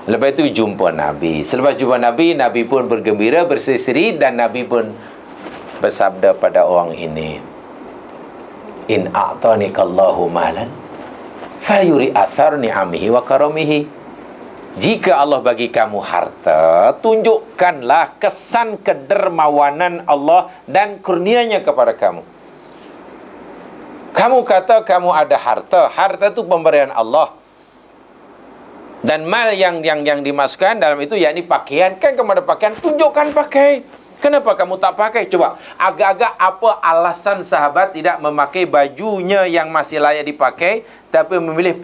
Lepas itu jumpa Nabi. Selepas jumpa Nabi, Nabi pun bergembira, berseri-seri, dan Nabi pun bersabda pada orang ini, in a'tanikallahu malan fayuri athar ni'amihi wa karamihi. Jika Allah bagi kamu harta, tunjukkanlah kesan kedermawanan Allah dan kurnianya kepada kamu. Kamu kata kamu ada harta. Harta itu pemberian Allah. Dan mal yang dimasukkan dalam itu yakni pakaian. Kan kamu ada pakaian, tunjukkan pakai. Kenapa kamu tak pakai? Coba, agak-agak apa alasan sahabat tidak memakai bajunya yang masih layak dipakai, tapi memilih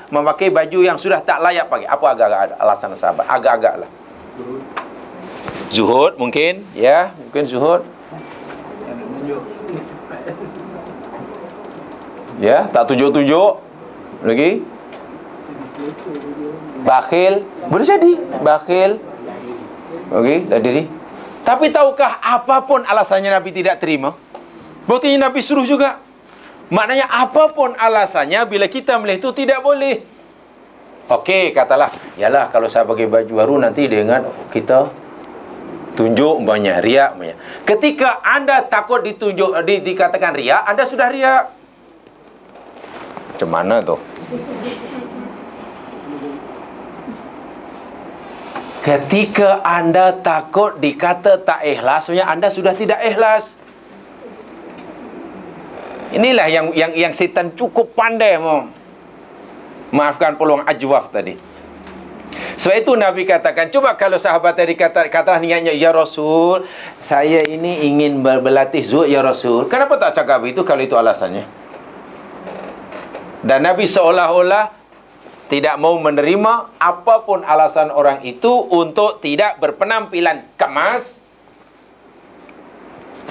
memakai baju yang sudah tak layak pakai? Apa agak-agak alasan sahabat? Agak-agak lah. Zuhud mungkin, ya, mungkin zuhud. Ya, tak tunjuk-tunjuk lagi. Bakhil, boleh jadi bakhil. Okey, dah diri. Tapi tahukah apapun alasannya Nabi tidak terima? Buktinya Nabi suruh juga. Maknanya apapun alasannya, bila kita melihat itu tidak boleh. Okey, katalah, yalah kalau saya pakai baju baru nanti dengan kita tunjuk banyak riak banyak. Ketika anda takut ditunjuk dikatakan riak, anda sudah riak. Macam mana tu? Ketika anda takut dikata tak ikhlas, sebenarnya anda sudah tidak ikhlas. Inilah yang setan cukup pandai. Maafkan peluang ajwaf tadi. Sebab itu Nabi katakan, coba kalau sahabat tadi katalah niatnya, ya Rasul, saya ini ingin berlatih zuhud ya Rasul. Kenapa tak cakap itu kalau itu alasannya? Dan Nabi seolah-olah tidak mau menerima apapun alasan orang itu untuk tidak berpenampilan kemas,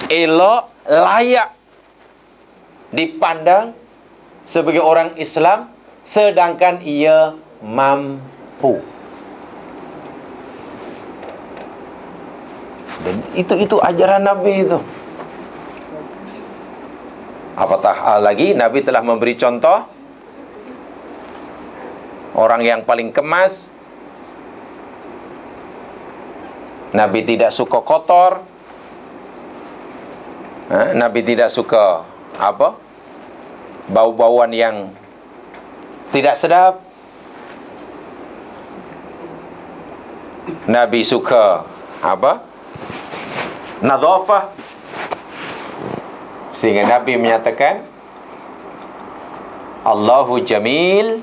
elok, layak dipandang sebagai orang Islam, sedangkan ia mampu. Dan itu ajaran Nabi itu. Apatah lagi, Nabi telah memberi contoh orang yang paling kemas. Nabi tidak suka kotor. Nabi tidak suka apa? Bau-bauan yang tidak sedap. Nabi suka apa? Nadhafah. Sehingga Nabi menyatakan, Allahu jamil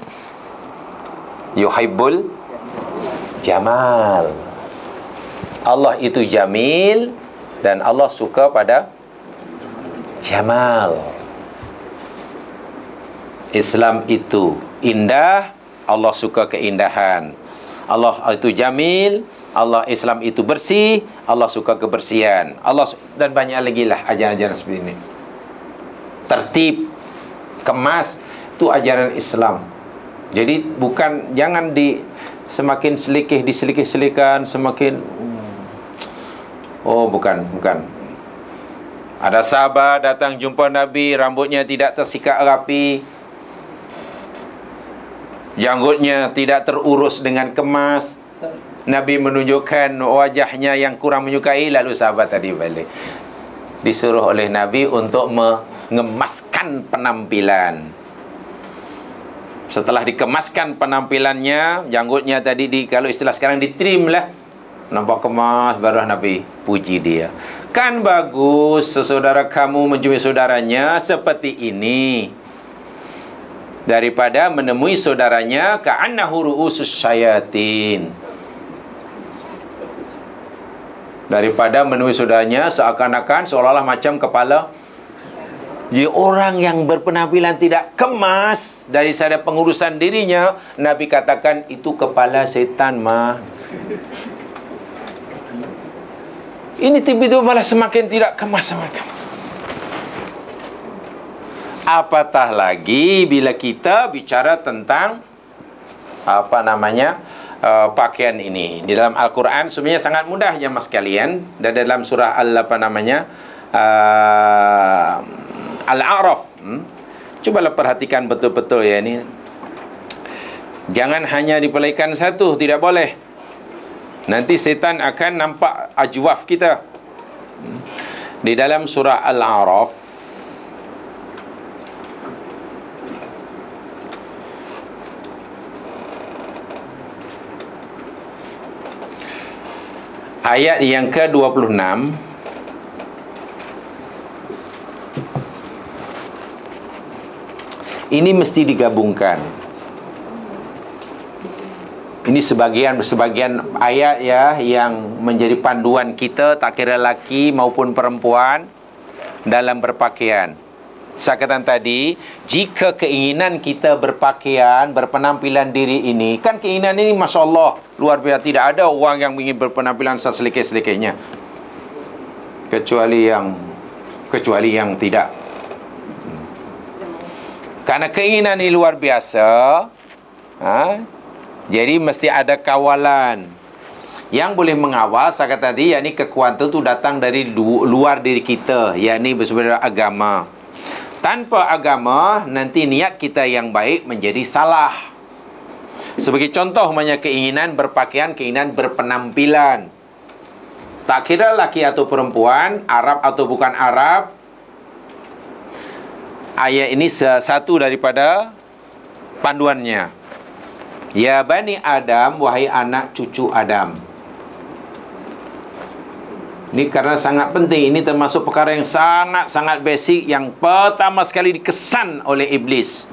yuhibbul jamal. Allah itu jamil dan Allah suka pada jamal. Islam itu indah, Allah suka keindahan. Allah itu jamil, Allah Islam itu bersih, Allah suka kebersihan. Dan banyak lagi lah ajaran-ajaran seperti ini. Tertib, kemas, itu ajaran Islam. Jadi jangan semakin diselikih-selikihkan, semakin bukan. Ada sahabat datang jumpa Nabi, rambutnya tidak tersikat rapi, janggutnya tidak terurus dengan kemas. Nabi menunjukkan wajahnya yang kurang menyukai, lalu sahabat tadi balik. Disuruh oleh Nabi untuk mengemaskan penampilan. Setelah dikemaskan penampilannya, janggutnya tadi kalau istilah sekarang ditrim lah, nampak kemas, baru Nabi puji dia. Kan bagus sesaudara kamu menjumpai saudaranya seperti ini, daripada menemui saudaranya ka'annahu ru'usus syayatin. Daripada menemui saudaranya seakan-akan seolah-olah macam kepala. Jadi orang yang berpenampilan tidak kemas dari daripada pengurusan dirinya, Nabi katakan itu kepala setan mah. Ini tiba-tiba malah semakin tidak kemas semakin. Apatah lagi bila kita bicara tentang pakaian ini. Di dalam Al-Quran sebenarnya sangat mudah ya mas sekalian. Dan dalam surah Al-A'raf, cobalah perhatikan betul-betul ya ini. Jangan hanya dipelaikan satu, tidak boleh. Nanti setan akan nampak ajwaf kita. Di dalam surah Al-A'raf ayat yang ke-26, ini mesti digabungkan. Ini sebagian ayat ya yang menjadi panduan kita, tak kira laki maupun perempuan, dalam berpakaian. Saya katakan tadi, jika keinginan kita berpakaian, berpenampilan diri ini, kan keinginan ini Masya Allah luar biasa. Tidak ada orang yang ingin berpenampilan seselekeh-selekehnya, kecuali yang tidak. Karena keinginan ini luar biasa, jadi mesti ada kawalan yang boleh mengawal. Saya kata tadi, yakni kekuatan itu datang dari luar diri kita, yakni bersumber dari agama. Tanpa agama, nanti niat kita yang baik menjadi salah. Sebagai contoh, keinginan berpakaian, keinginan berpenampilan. Tak kira laki atau perempuan, Arab atau bukan Arab. Ayat ini satu daripada panduannya. Ya Bani Adam, wahai anak cucu Adam. Ini karena sangat penting. Ini termasuk perkara yang sangat-sangat basic, yang pertama sekali dikesan oleh iblis.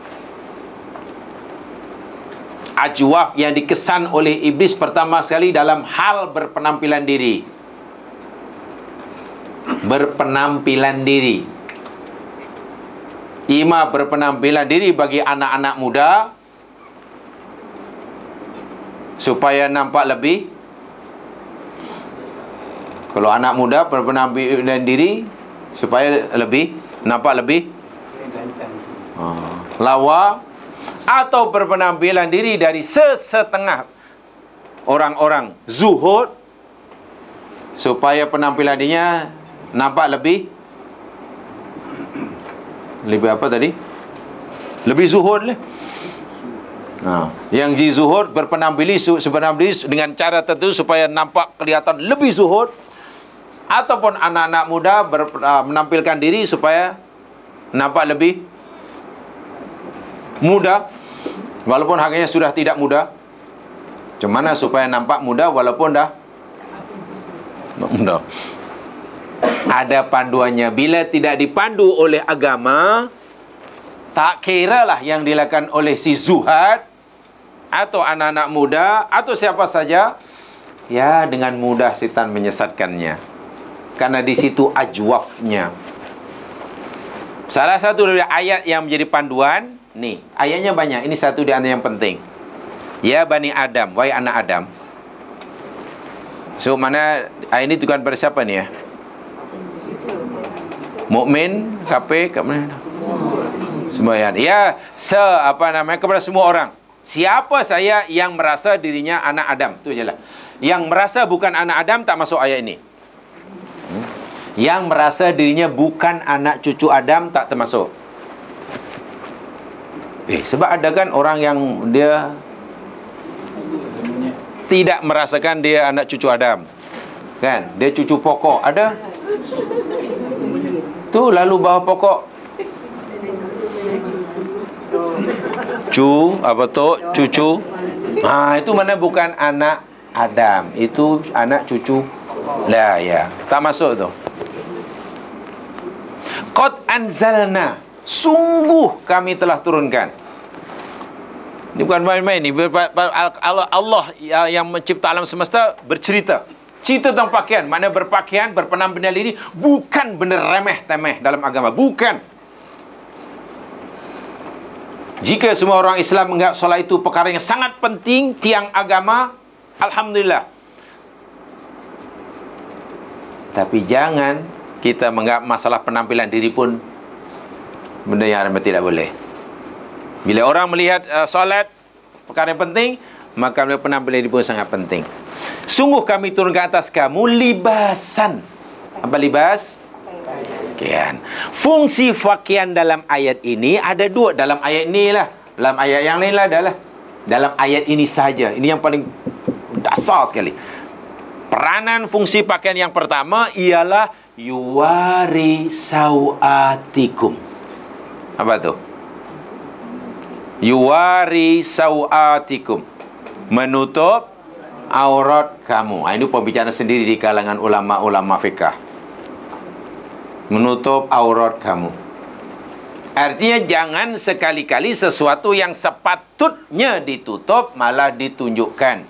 ajwaf yang dikesan oleh iblis pertama sekali dalam hal berpenampilan diri. Berpenampilan diri. Ima berpenampilan diri bagi anak-anak muda supaya nampak lebih. Kalau anak muda berpenampilan diri supaya lebih nampak lebih lawa, atau berpenampilan diri dari sesetengah orang-orang zuhud supaya penampilan dirinya nampak lebih apa tadi? Lebih zuhud lah. Yang di zuhud berpenampilan dengan cara tertentu supaya nampak kelihatan lebih zuhud, ataupun anak-anak muda menampilkan diri supaya nampak lebih muda walaupun hakikatnya sudah tidak muda. Cuma supaya nampak muda walaupun dah muda. Ada panduannya. Bila tidak dipandu oleh agama, tak kiralah yang dilakukan oleh si zuhad atau anak-anak muda atau siapa saja, ya dengan mudah setan menyesatkannya. Karena di situ ajwafnya. Salah satu dari ayat yang menjadi panduan, nih, ayatnya banyak. Ini satu di antara yang penting. Ya Bani Adam, wahai anak Adam. So, mana ayat ini bukan pada siapa nih ya? Mukmin, kafir, kat mana? Semua ya. Kepada semua orang. Siapa saya yang merasa dirinya anak Adam? Itu je lah. Yang merasa bukan anak Adam tak masuk ayat ini. Yang merasa dirinya bukan anak cucu Adam tak termasuk. Sebab ada kan orang yang dia tidak merasakan dia anak cucu Adam. Kan? Dia cucu pokok. Ada? Tu lalu bawah pokok. Cucu. Itu mana bukan anak Adam. Itu anak cucu. Lah ya. Tak masuk tu. Qad anzalna. Sungguh kami telah turunkan. Ini bukan main-main ni. Allah yang mencipta alam semesta bercerita. Cerita tentang pakaian. Mana berpakaian, berpenampilan diri bukan benda remeh-temeh dalam agama. Bukan. Jika semua orang Islam menganggap solat itu perkara yang sangat penting, tiang agama, alhamdulillah. Tapi jangan kita menganggap masalah penampilan diri pun benda yang tidak boleh. Bila orang melihat solat perkara yang penting, maka penampilan diri pun sangat penting. Sungguh kami turunkan atas kamu libasan. Apa libas? Pakaian. Fungsi pakaian dalam ayat ini ada dua. Dalam ayat ini lah. Dalam ayat yang lain lah adalah dalam ayat ini saja. Ini yang paling dasar sekali. Peranan fungsi pakaian yang pertama ialah yuwari sawatikum. Apa tu? Yuwari sawatikum. Menutup aurat kamu. Ini pembicaraan sendiri di kalangan ulama-ulama fiqah. Menutup aurat kamu. Artinya jangan sekali-kali sesuatu yang sepatutnya ditutup malah ditunjukkan.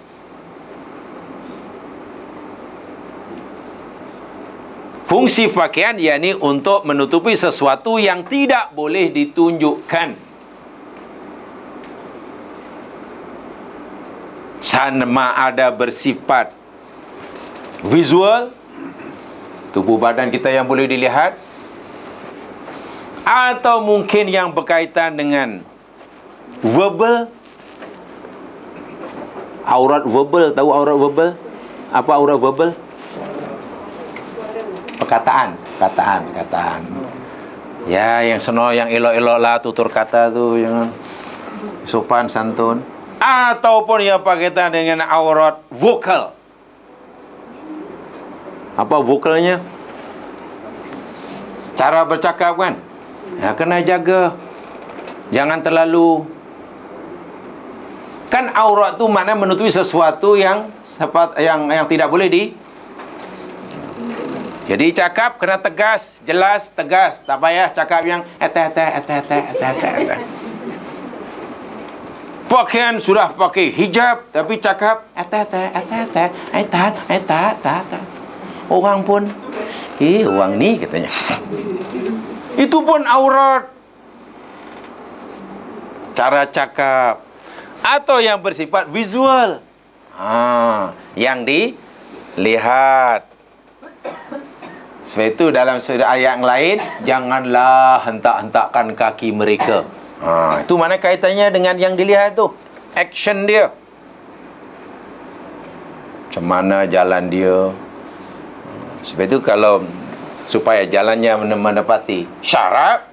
Fungsi pakaian yakni untuk menutupi sesuatu yang tidak boleh ditunjukkan. Sama ada bersifat visual, tubuh badan kita yang boleh dilihat, atau mungkin yang berkaitan dengan verbal, aurat verbal. Tahu aurat verbal? Apa aurat verbal? Perkataan. Ya, yang seno, yang elok-elok lah tutur kata tu, yang sopan santun. Ataupun yang berkaitan dengan aurat vokal. Apa vokalnya? Cara bercakap kan? Ya, kena jaga. Jangan terlalu. Kan aurat tu makna menutupi sesuatu yang tidak boleh di. Jadi cakap kena tegas, jelas, tegas. Tak payah cakap yang Pakaian sudah pakai hijab, tapi cakap orang pun, orang ni katanya. Itu pun aurat. Cara cakap. Atau yang bersifat visual. Yang dilihat. Sebab itu dalam surah ayat yang lain, janganlah hentak-hentakkan kaki mereka. Itu mana kaitannya dengan yang dilihat tu? Action dia. Macam mana jalan dia. Sebab itu kalau supaya jalannya menepati syarat,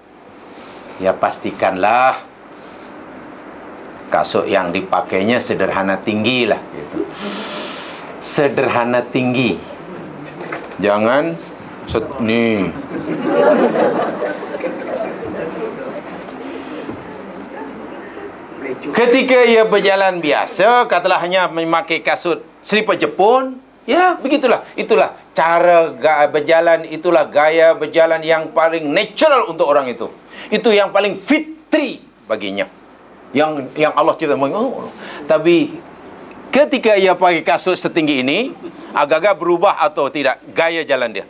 ya pastikanlah kasut yang dipakainya sederhana tinggi lah gitu. Sederhana tinggi. Jangan ni. Ketika ia berjalan biasa, katalah hanya memakai kasut selipar Jepun, ya begitulah. Itulah cara berjalan, itulah gaya berjalan yang paling natural untuk orang itu. Itu yang paling fitri baginya. Yang Allah cipta. Tapi ketika ia pakai kasut setinggi ini, agak-agak berubah atau tidak gaya jalan dia.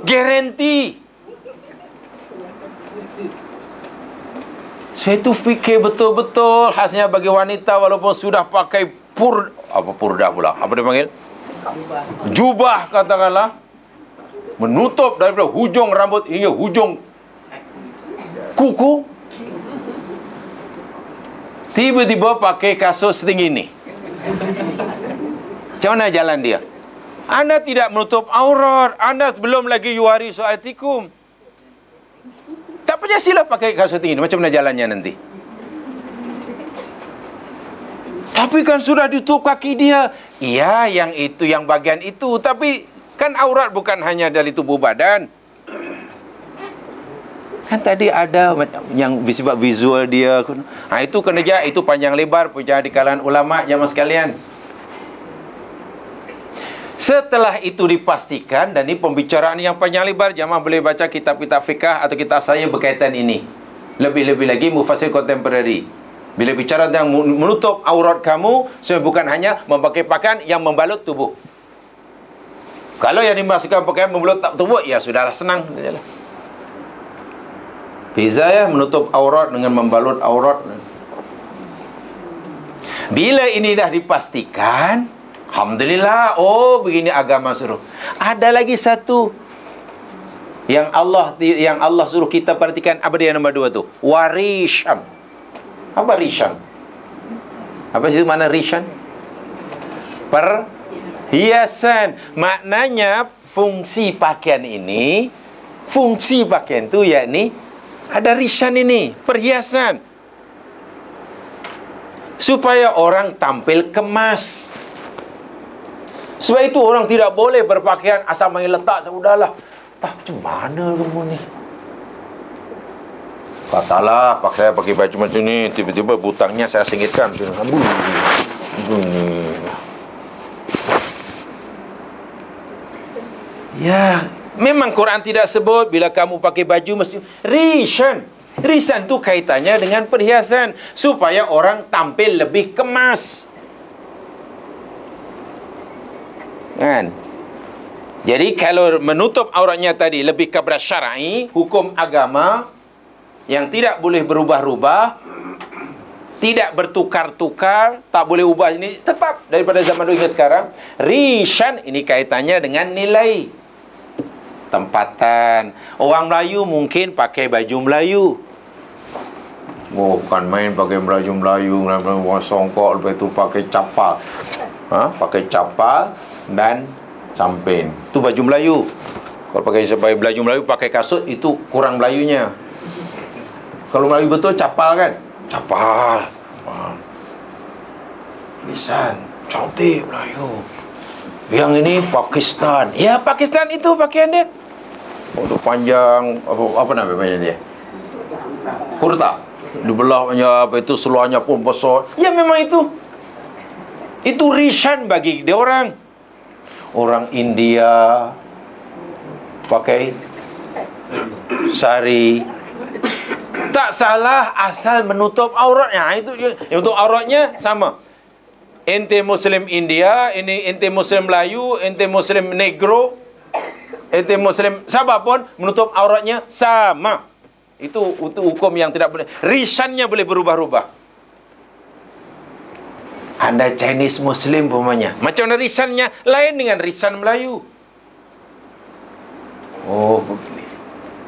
Garanti. Saya itu fikir betul-betul khasnya bagi wanita walaupun sudah pakai purdah pula. Apa dia panggil? Jubah katakanlah. Menutup daripada hujung rambut hingga hujung kuku. Tiba-tiba pakai kasut setinggi ini. Macam mana jalan dia? Anda tidak menutup aurat. Anda belum lagi yuhari su'atikum. Tak payah sila pakai kasut tinggi. Macam mana jalannya nanti? Tapi kan sudah ditutup kaki dia. Iya, yang itu, yang bagian itu. Tapi kan aurat bukan hanya dari tubuh badan. Kan tadi ada yang bersifat visual dia. Itu kena jaga. Itu panjang lebar perbicaraan di kalangan ulama' jamaah sekalian. Setelah itu dipastikan, dan ini pembicaraan yang panjang lebar, jamaah boleh baca kitab-kitab fikah atau kitab saya berkaitan ini. Lebih-lebih lagi mufassir kontemporari. Bila bicara tentang menutup aurat kamu, sebenarnya bukan hanya memakai pakaian yang membalut tubuh. Kalau yang dimaksudkan pakaian membalut tubuh, ya sudahlah, senang. Beza ya menutup aurat dengan membalut aurat. Bila ini dah dipastikan, alhamdulillah, begini agama suruh. Ada lagi satu yang Allah suruh kita perhatikan. Apa dia nombor 2 tu? Warishan. Apa rishan? Apa sih mana rishan? Perhiasan. Maknanya fungsi pakaian ini, fungsi pakaian tu yakni ada rishan ini, perhiasan. Supaya orang tampil kemas. Sebab itu orang tidak boleh berpakaian asal main letak. Sudahlah. Macam mana kamu ni? Katalah pakai baju macam ni, tiba-tiba butangnya saya singitkan macam ni. Ya, memang Quran tidak sebut bila kamu pakai baju mesti rishan. Rishan tu kaitannya dengan perhiasan supaya orang tampil lebih kemas. Kan? Jadi kalau menutup auratnya tadi lebih kepada syar'i, hukum agama yang tidak boleh berubah-ubah, tidak bertukar-tukar, tak boleh ubah ini, tetap daripada zaman dulu hingga sekarang. Rishan ini kaitannya dengan nilai tempatan. Orang Melayu mungkin pakai baju Melayu. Bukan main pakai baju Melayu, orang songkok, lepas itu pakai capal. Pakai capal dan samping. Itu baju Melayu. Kalau pakai baju Melayu pakai kasut, itu kurang Melayunya. Kalau Melayu betul capal kan? Capal. Lisan cantik Melayu. Yang ini Pakistan. Ya, Pakistan itu pakaian dia. Untuk panjang apa namanya dia? Kurta. Dibelahnya apa itu, seluarnya pun besar. Ya memang itu. Itu rishan bagi dia orang. Orang India pakai sari. Tak salah asal menutup auratnya. Itu dia. Untuk auratnya sama. Ente Muslim India, ini ente Muslim Melayu, ente Muslim Negro, ente Muslim siapapun menutup auratnya sama. Itu hukum yang tidak boleh. Risannya boleh berubah-ubah. Anda Chinese Muslim umpamanya, macam mana risannya? Lain dengan risan Melayu. Oh, begini.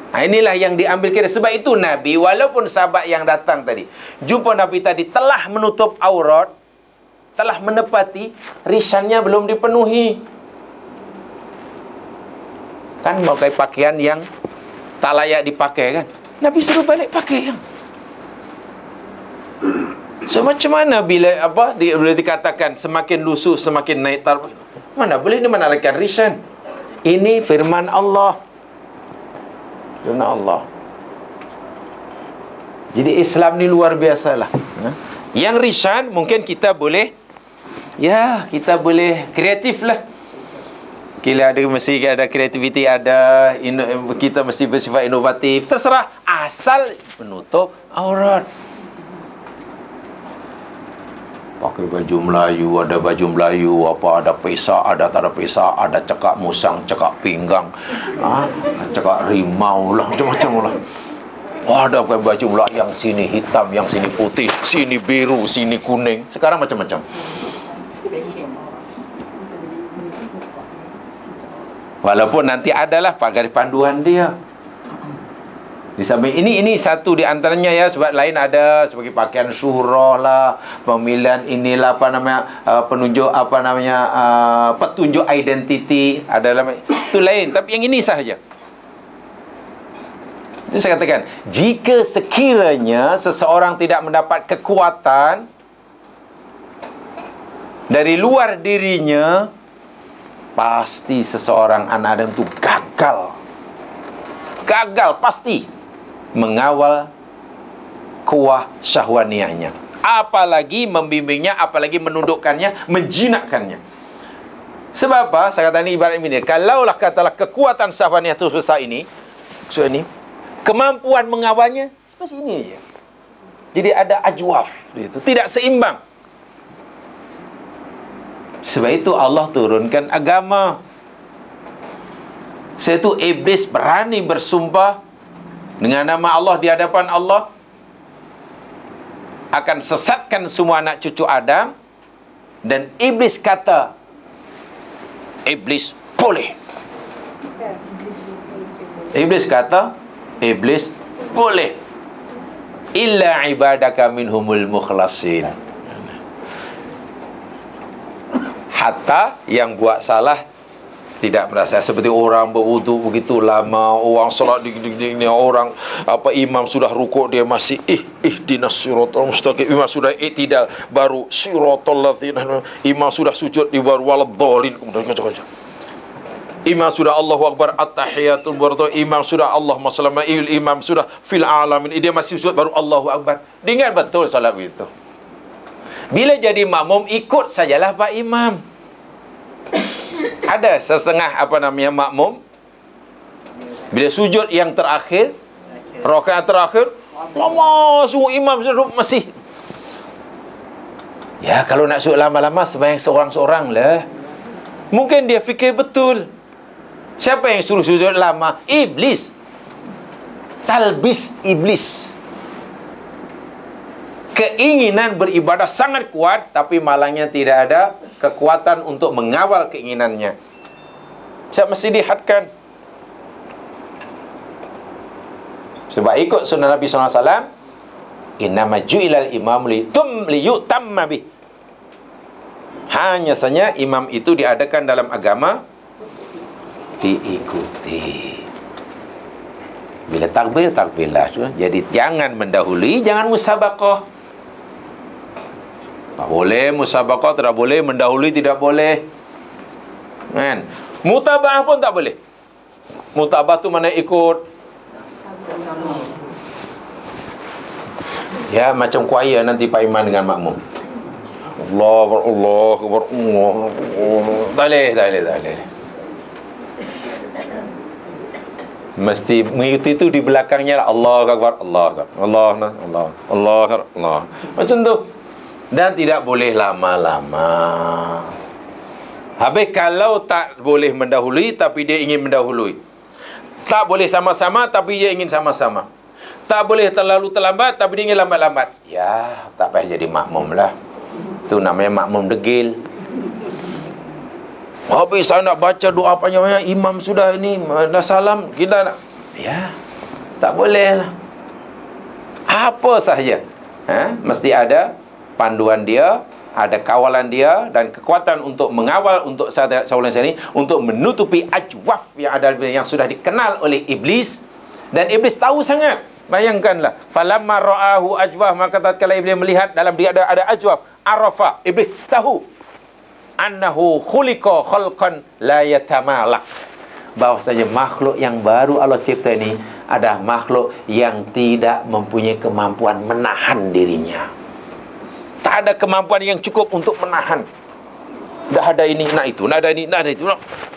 Nah, inilah yang diambil kira. Sebab itu Nabi, walaupun sahabat yang datang tadi jumpa Nabi tadi telah menutup aurat, telah menepati, risannya belum dipenuhi. Kan pakai pakaian yang tak layak dipakai kan, Nabi suruh balik pakai yang. So macam mana bila boleh dikatakan semakin lusuh semakin naik taraf? Mana boleh dimanalakan risan? Ini firman Allah. Firman Allah. Jadi Islam ni luar biasalah. Yang risan mungkin kita boleh, ya kita boleh kreatif lah. Kita mesti ada kreativiti, kita mesti bersifat inovatif. Terserah, asal menutup aurat. Pakai baju Melayu, ada baju Melayu, ada pesak, ada tak ada pesak, ada cekak musang, cekak pinggang, cekak rimau lah, macam-macam lah. Ada pakai baju Melayu yang sini hitam, yang sini putih, sini biru, sini kuning. Sekarang macam-macam. Walaupun nanti adalah garis panduan dia. Di samping ini satu di antaranya ya, sebab lain ada sebagai pakaian syurah lah, pemilihan inilah penunjuk petunjuk identiti adalah itu lain, tapi yang ini sahaja. Itu saya katakan, jika sekiranya seseorang tidak mendapat kekuatan dari luar dirinya, pasti seseorang anak Adam itu gagal pasti mengawal kuah syahwaniahnya, apalagi membimbingnya, apalagi menundukkannya, menjinakkannya. Sebab apa? Saya kata ini ibarat ini, kalaulah katalah kekuatan syahwaniah itu sebesar ini, kemampuan mengawalnya seperti ini aja. Jadi ada ajwaf itu, tidak seimbang. Sebab itu Allah turunkan agama. Sebab itu iblis berani bersumpah dengan nama Allah di hadapan Allah akan sesatkan semua anak cucu Adam. Dan iblis kata, iblis boleh. Iblis kata, iblis boleh. Illa ibadaka minhumul mukhlasin. Hatta yang buat salah tidak merasa, seperti orang berwudu begitu lama, orang solat di orang imam sudah rukuk dia masih ihdinas siratal mustaqim, imam sudah i'tidal baru siratal ladzina, imam sudah sujud di baru waladhdallin, kemudian macam-macam. Imam sudah Allahu akbar at-tahiyatul barakatuh, imam sudah Allahumma shalli, imam sudah fil alamin, dia masih sujud baru Allahu akbar. Dia ingat betul salat begitu. Bila jadi makmum, ikut sajalah Pak Imam. Ada setengah makmum, bila sujud yang terakhir, rakaat terakhir, lama semua imam sudah masih. Ya kalau nak sujud lama-lama sembahyang seorang-seorang lah. Mungkin dia fikir betul. Siapa yang suruh sujud lama? Iblis. Talbis iblis. Keinginan beribadah sangat kuat, tapi malangnya tidak ada kekuatan untuk mengawal keinginannya. Saya mesti dihadkan. Sebab ikut sunnah Nabi SAW, innama ju'ilal imam liyutamma bih. Hanya saja imam itu diadakan dalam agama diikuti. Bila takbir, takbirlah. Jadi jangan mendahului, jangan musabaqah. Tak boleh musabaqah, tidak boleh mendahului, tidak boleh. Kan? Mutaba'ah pun tak boleh. Mutaba'ah tu mana ikut? Ya macam choir nanti Pak Iman dengan makmum. Allah. Tak boleh. Mesti mengikuti itu di belakangnya Allah Akbar, Allah Akbar, Allah. Macam tu. Dan tidak boleh lama-lama. Habis kalau tak boleh mendahului tapi dia ingin mendahului. Tak boleh sama-sama tapi dia ingin sama-sama. Tak boleh terlalu terlambat tapi dia ingin lambat-lambat. Ya, tak payah jadi makmum lah. Itu namanya makmum degil. Habis saya nak baca doa panjang-panjang, imam sudah ini dah salam, kita nak, ya, tak boleh lah. Apa sahaja, mesti ada panduan dia, ada kawalan dia dan kekuatan untuk mengawal untuk sahabat ini, untuk menutupi ajwaf yang ada, yang sudah dikenal oleh iblis. Dan iblis tahu sangat. Bayangkanlah, falamma ra'ahu ajwaf, maka tatkala iblis melihat dalam dia ada ajwaf, arafa, iblis tahu annahu khuliqa khalqan la yatamalak, bahwasanya makhluk yang baru Allah cipta ini adalah makhluk yang tidak mempunyai kemampuan menahan dirinya. Tak ada kemampuan yang cukup untuk menahan. Dah ada ini, nak itu, nak ada ini, nak ada itu.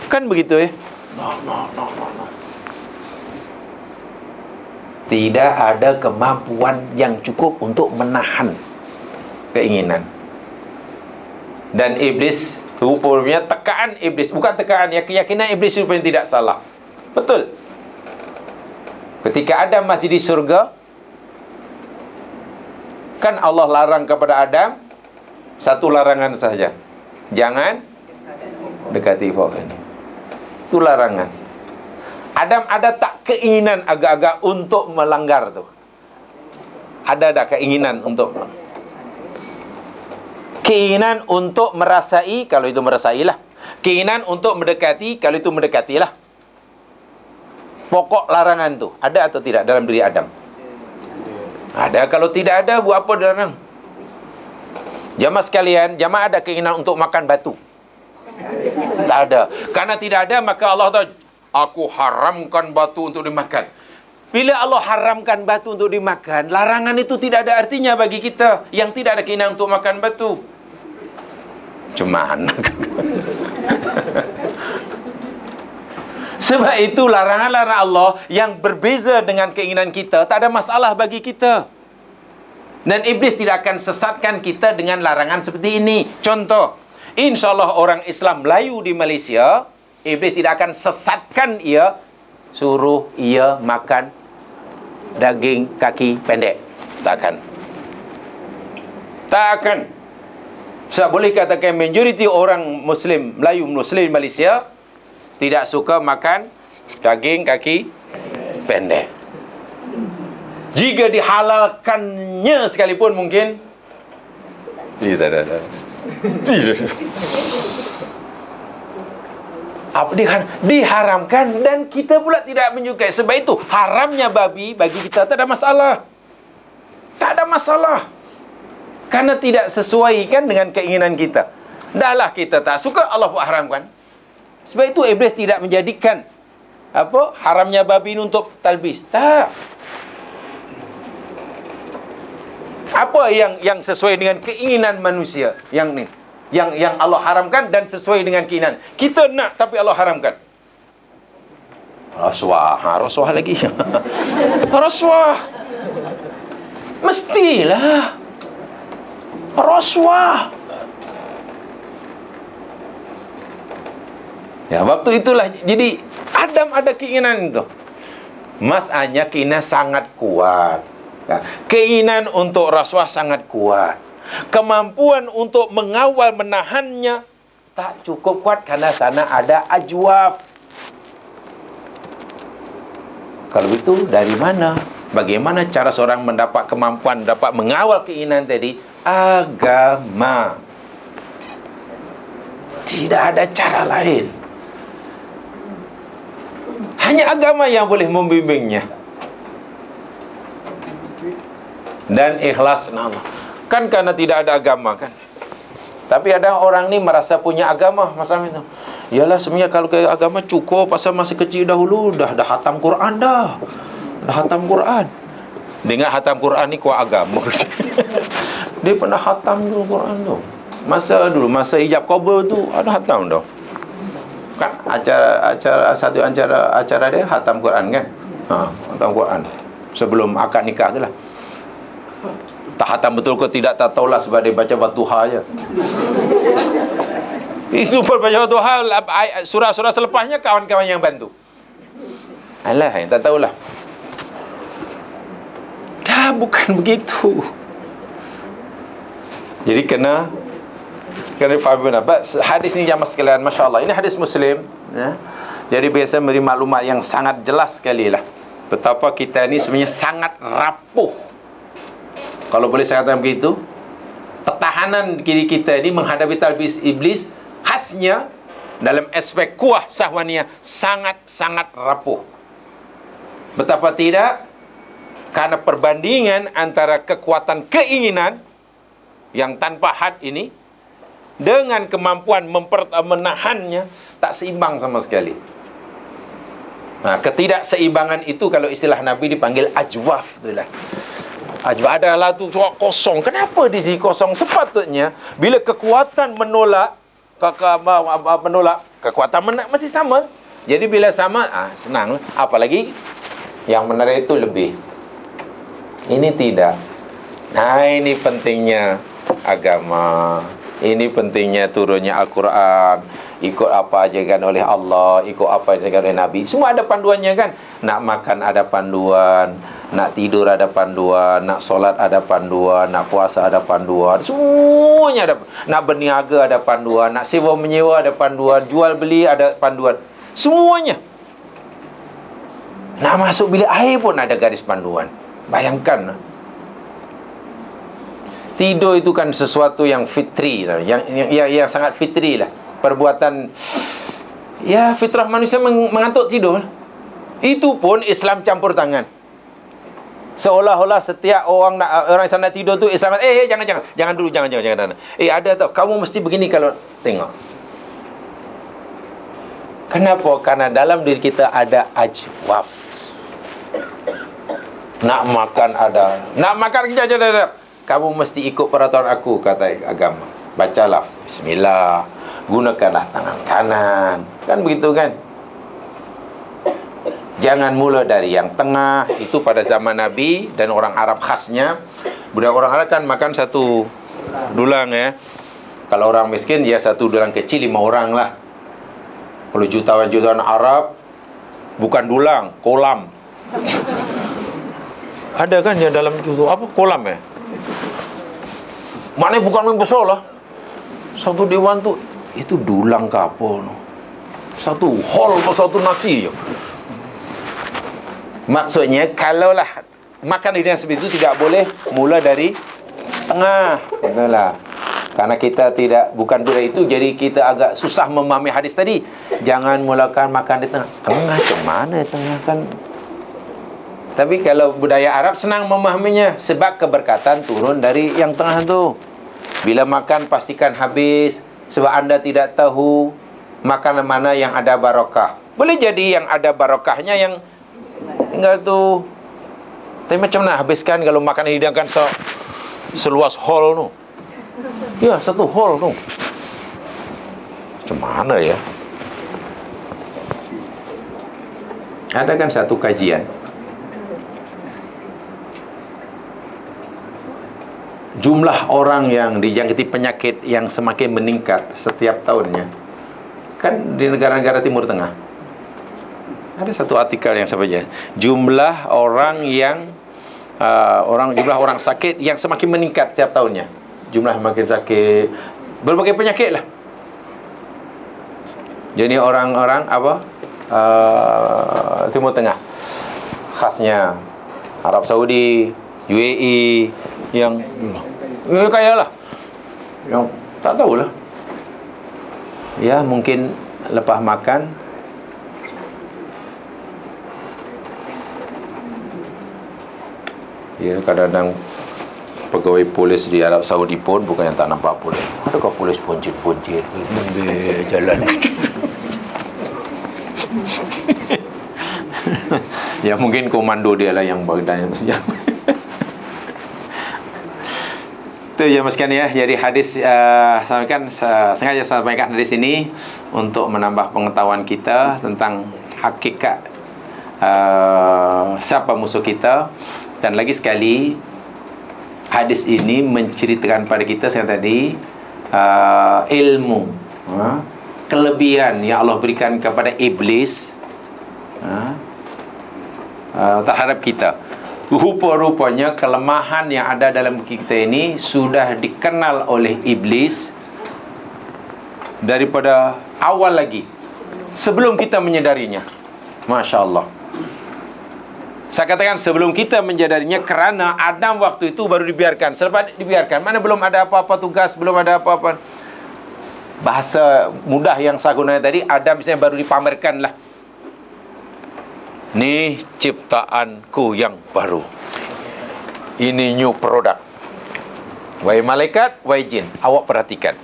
Kan begitu ya? No. Tidak ada kemampuan yang cukup untuk menahan keinginan. Dan iblis, rupanya tekaan iblis, bukan tekaan, ya, keyakinan iblis rupanya tidak salah. Betul. Ketika Adam masih di surga, kan Allah larang kepada Adam satu larangan saja. Jangan dekati fauq ini. Itu larangan. Adam ada tak keinginan agak-agak untuk melanggar tu? Ada tak keinginan untuk keinginan untuk merasai, kalau itu merasailah. Keinginan untuk mendekati, kalau itu mendekatilah. Pokok larangan tu ada atau tidak dalam diri Adam? Ada. Kalau tidak ada, buat apa dilarang? Jamaah sekalian, jamaah ada keinginan untuk makan batu? Tak ada. Karena tidak ada, maka Allah tahu, aku haramkan batu untuk dimakan. Bila Allah haramkan batu untuk dimakan, larangan itu tidak ada artinya bagi kita yang tidak ada keinginan untuk makan batu. Cuman sebab itu larangan-larangan Allah yang berbeza dengan keinginan kita tak ada masalah bagi kita. Dan iblis tidak akan sesatkan kita dengan larangan seperti ini. Contoh, insyaAllah orang Islam Melayu di Malaysia, iblis tidak akan sesatkan ia, suruh ia makan daging kaki pendek. Tak akan. Tak akan. Saya boleh katakan majoriti orang Muslim, Melayu Muslim Malaysia tidak suka makan daging kaki pendek. Jika dihalalkannya sekalipun mungkin tidak ada. Diharamkan dan kita pula tidak menyukai. Sebab itu haramnya babi bagi kita tak ada masalah. Tak ada masalah. Karena tidak sesuai kan dengan keinginan kita. Dahlah kita tak suka, Allah pun haramkan. Sebab itu iblis tidak menjadikan haramnya babi ini untuk talbis. Tak. Apa yang sesuai dengan keinginan manusia yang ni? Yang Allah haramkan dan sesuai dengan keinginan. Kita nak tapi Allah haramkan. Rasuah, rasuah lagi. Rasuah. Mestilah. Rasuah. Ya, waktu itulah jadi Adam ada keinginan itu. Masalahnya keinginan sangat kuat. Keinginan untuk rasuah sangat kuat. Kemampuan untuk mengawal menahannya tak cukup kuat karena sana ada ajwaf. Kalau itu dari mana? Bagaimana cara seorang mendapat kemampuan dapat mengawal keinginan tadi? Agama. Tidak ada cara lain. Hanya agama yang boleh membimbingnya. Dan ikhlas Allah. Kan karena tidak ada agama kan. Tapi ada orang ni merasa punya agama macam itu. Yalah sebenarnya kalau ke agama cukup pasal masih kecil dahulu dah hatam Quran dah. Dah hatam Quran. Dengar hatam Quran ni kuat agama. Dia pernah hatam dulu Quran tu. Masa ijab qabul tu ada hatam dah. Kan acara dia khatam Quran kan. Khatam Quran sebelum akad nikah tu lah. Tak khatam betul ke tidak tak tahulah, sebab dia baca Wadduha je. Itu pun baca Wadduha, surah-surah selepasnya kawan-kawan yang bantu. Alah, tak tahulah. Dah bukan begitu. Jadi kena faham benar. Hadis ni jamaah sekalian, masya-Allah, ini hadis Muslim, ya. Jadi biasa beri maklumat yang sangat jelas sekali lah betapa kita ni sebenarnya sangat rapuh. Kalau boleh saya katakan begitu, pertahanan diri kita ni menghadapi talbis iblis khasnya dalam aspek kuah sahwaniyah sangat-sangat rapuh. Betapa tidak, karena perbandingan antara kekuatan keinginan yang tanpa had ini dengan kemampuan menahannya tak seimbang sama sekali. Nah, ketidakseimbangan itu kalau istilah Nabi dipanggil ajwaf, itulah. Ajwaf adalah tu kosong. Kenapa di sini kosong? Sepatutnya bila kekuatan menolak kekuatan masih sama. Jadi bila sama, senang. Apalagi yang menarik itu lebih. Ini tidak. Nah, ini pentingnya agama. Ini pentingnya turunnya Al-Quran. Ikut apa ajakan oleh Allah, ikut apa ajakan oleh Nabi. Semua ada panduannya kan. Nak makan ada panduan, nak tidur ada panduan, nak solat ada panduan, nak puasa ada panduan. Semuanya ada. Nak berniaga ada panduan, nak sewa menyewa ada panduan, jual beli ada panduan. Semuanya. Nak masuk bilik air pun ada garis panduan. Bayangkan. Tidur itu kan sesuatu yang fitri lah, yang sangat fitri lah. Perbuatan, ya, fitrah manusia mengantuk tidur. Itu pun Islam campur tangan. Seolah-olah setiap orang Islam nak tidur tu Islam, jangan dulu, jangan. Ada tau, kamu mesti begini kalau tengok. Kenapa? Karena dalam diri kita ada ajwaf. Nak makan ada, nak makan kejap. Kamu mesti ikut peraturan aku, kata agama. Bacalah bismillah, gunakanlah tangan kanan. Kan begitu kan? Jangan mula dari yang tengah. Itu pada zaman Nabi dan orang Arab khasnya. Budak orang Arab kan makan satu dulang, ya. Kalau orang miskin, ya satu dulang kecil 5 orang lah. Kalau jutawan-jutawan Arab, bukan dulang, kolam. Ada kan ya dalam itu apa, kolam ya? Maknanya bukan yang besar lah. Satu dewan tu, itu dulang ke apa no? Satu hall, satu nasi je. Maksudnya, kalaulah makan di yang seperti itu, tidak boleh mula dari tengah. Itulah. Karena kita bukan budaya itu, jadi kita agak susah memahami hadis tadi. Jangan mulakan makan di tengah. Tengah ke mana tengah kan? Tapi kalau budaya Arab senang memahaminya, sebab keberkatan turun dari yang tengah tu. Bila makan pastikan habis, sebab anda tidak tahu makanan mana yang ada barakah. Boleh jadi yang ada barakahnya yang tinggal tu. Tapi macam mana habiskan kalau makan dihidangkan seluas hall tu? Ya, satu hall tu. Macam mana ya? Ada kan satu kajian, jumlah orang yang dijangkiti penyakit yang semakin meningkat setiap tahunnya. Kan di negara-negara Timur Tengah. Ada satu artikel yang sahaja. Jumlah orang yang jumlah orang sakit yang semakin meningkat setiap tahunnya. Jumlah makin sakit, berbagai penyakit lah. Jadi orang-orang Timur Tengah, khasnya Arab Saudi, UAE, yang kaya lah, yang tak tahulah. Ya, mungkin lepas makan ya, kadang-kadang pegawai polis di Arab Saudi pun bukan yang tak nampak polis. Adakah polis poncit-poncit jalan? Ya, mungkin komando dia lah yang bertanya. Itu ya mas ya. Jadi hadis sengaja saya sampaikan hadis ini untuk menambah pengetahuan kita tentang hakikat siapa musuh kita. Dan lagi sekali, hadis ini menceritakan pada kita tadi ilmu, kelebihan yang Allah berikan kepada iblis terhadap kita. Rupa-rupanya kelemahan yang ada dalam kita ini sudah dikenal oleh iblis daripada awal lagi, sebelum kita menyadarinya. Masya Allah. Saya katakan sebelum kita menyadarinya, kerana Adam waktu itu baru dibiarkan. Selepas dibiarkan, mana belum ada apa-apa tugas, belum ada apa-apa. Bahasa mudah yang saya gunakan tadi, Adam misalnya baru dipamerkan lah, ni ciptaanku yang baru, ini new product. Wahai malaikat, wahai jin, awak perhatikan,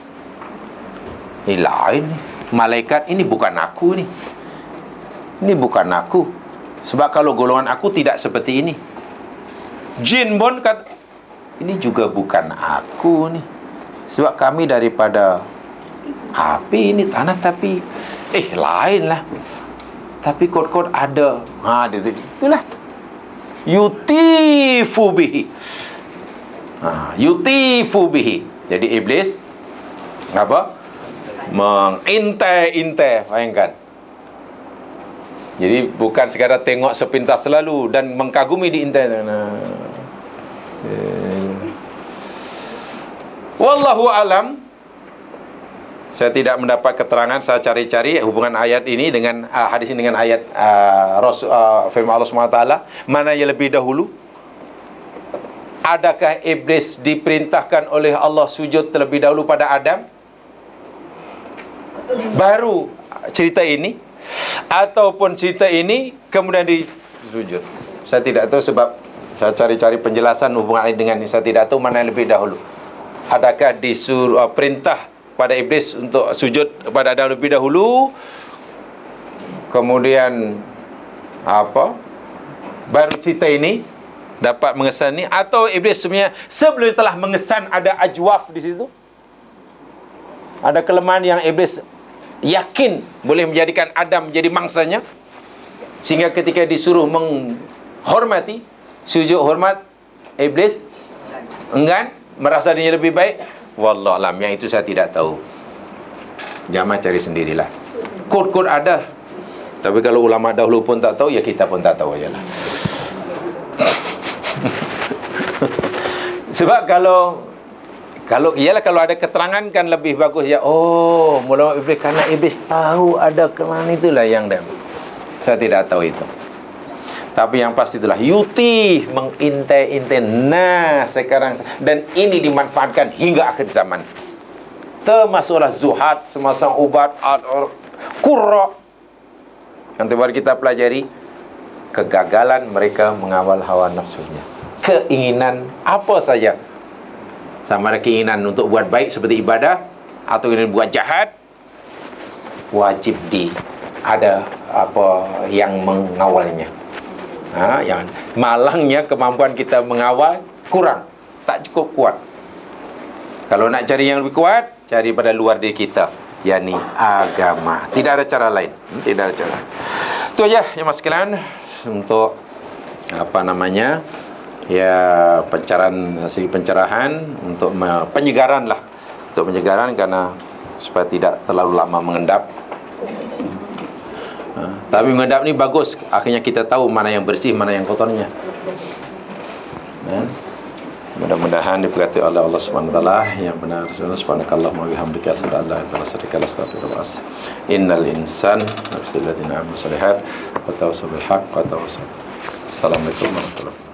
ini lain. Malaikat, ini bukan aku ni. Ini bukan aku. Sebab kalau golongan aku tidak seperti ini. Jin pun kata, ini juga bukan aku ni. Sebab kami daripada api, ini tanah, tapi lain lah. Tapi kod-kod ada. Itulah yutifu bihi. Yutifu bihi. Jadi iblis apa? Mengintai-intai, bayangkan. Jadi bukan sekadar tengok sepintas selalu dan mengkagumi diintai. Wallahu alam. Saya tidak mendapat keterangan. Saya cari-cari hubungan ayat ini dengan hadis ini dengan ayat firman Allah SWT. Mana yang lebih dahulu? Adakah iblis diperintahkan oleh Allah sujud terlebih dahulu pada Adam, baru cerita ini, ataupun cerita ini kemudian disujud? Saya tidak tahu, sebab saya cari-cari penjelasan hubungan ini dengan ini. Saya tidak tahu mana yang lebih dahulu. Adakah disuruh perintah pada iblis untuk sujud kepada Adam lebih dahulu, kemudian baru cerita ini dapat mengesan ni, atau iblis sebenarnya sebelum telah mengesan ada ajwaf di situ, ada kelemahan yang iblis yakin boleh menjadikan Adam menjadi mangsanya, sehingga ketika disuruh menghormati, sujud hormat, iblis enggan, merasa dirinya lebih baik. Wallahu alam, yang itu saya tidak tahu. Jamaah cari sendirilah. Kod-kod ada, tapi kalau ulama dahulu pun tak tahu, ya kita pun tak tahu ajalah. Sebab kalau ada keterangan kan lebih bagus ya. Oh, mula iblis, karena iblis tahu ada kelemahan, itulah yang dia. Saya tidak tahu itu. Tapi yang pasti itulah yuti, mengintai-intai. Nah, sekarang, dan ini dimanfaatkan hingga akhir zaman. Termasuklah zuhad, semasa ubat, qurra. Yang baru kita pelajari kegagalan mereka mengawal hawa nafsunya. Keinginan apa saja. Sama ada keinginan untuk buat baik seperti ibadah, atau ingin buat jahat, wajib ada apa yang mengawalnya. Yang malangnya kemampuan kita mengawal kurang, tak cukup kuat. Kalau nak cari yang lebih kuat, cari pada luar diri kita, yakni agama. Tidak ada cara lain. Tidak ada cara. Itu aja ya mas sekalian, untuk pencerahan, untuk penyegaran lah, untuk penyegaran, karena supaya tidak terlalu lama mengendap. Tapi mengendap ni bagus, akhirnya kita tahu mana yang bersih, mana yang kotornya. Mudah-mudahan diberkati oleh Allah Subhanahu wa taala yang benar. Subhanakallahumma wa bihamdika asyhadu an la ilaha illa anta astaghfiruka wa atubu ilaik. Innal insana lafi khusr illa alladziina aamanu wa tawassaw bil haqq wa tawassaw. Assalamualaikum warahmatullahi wabarakatuh.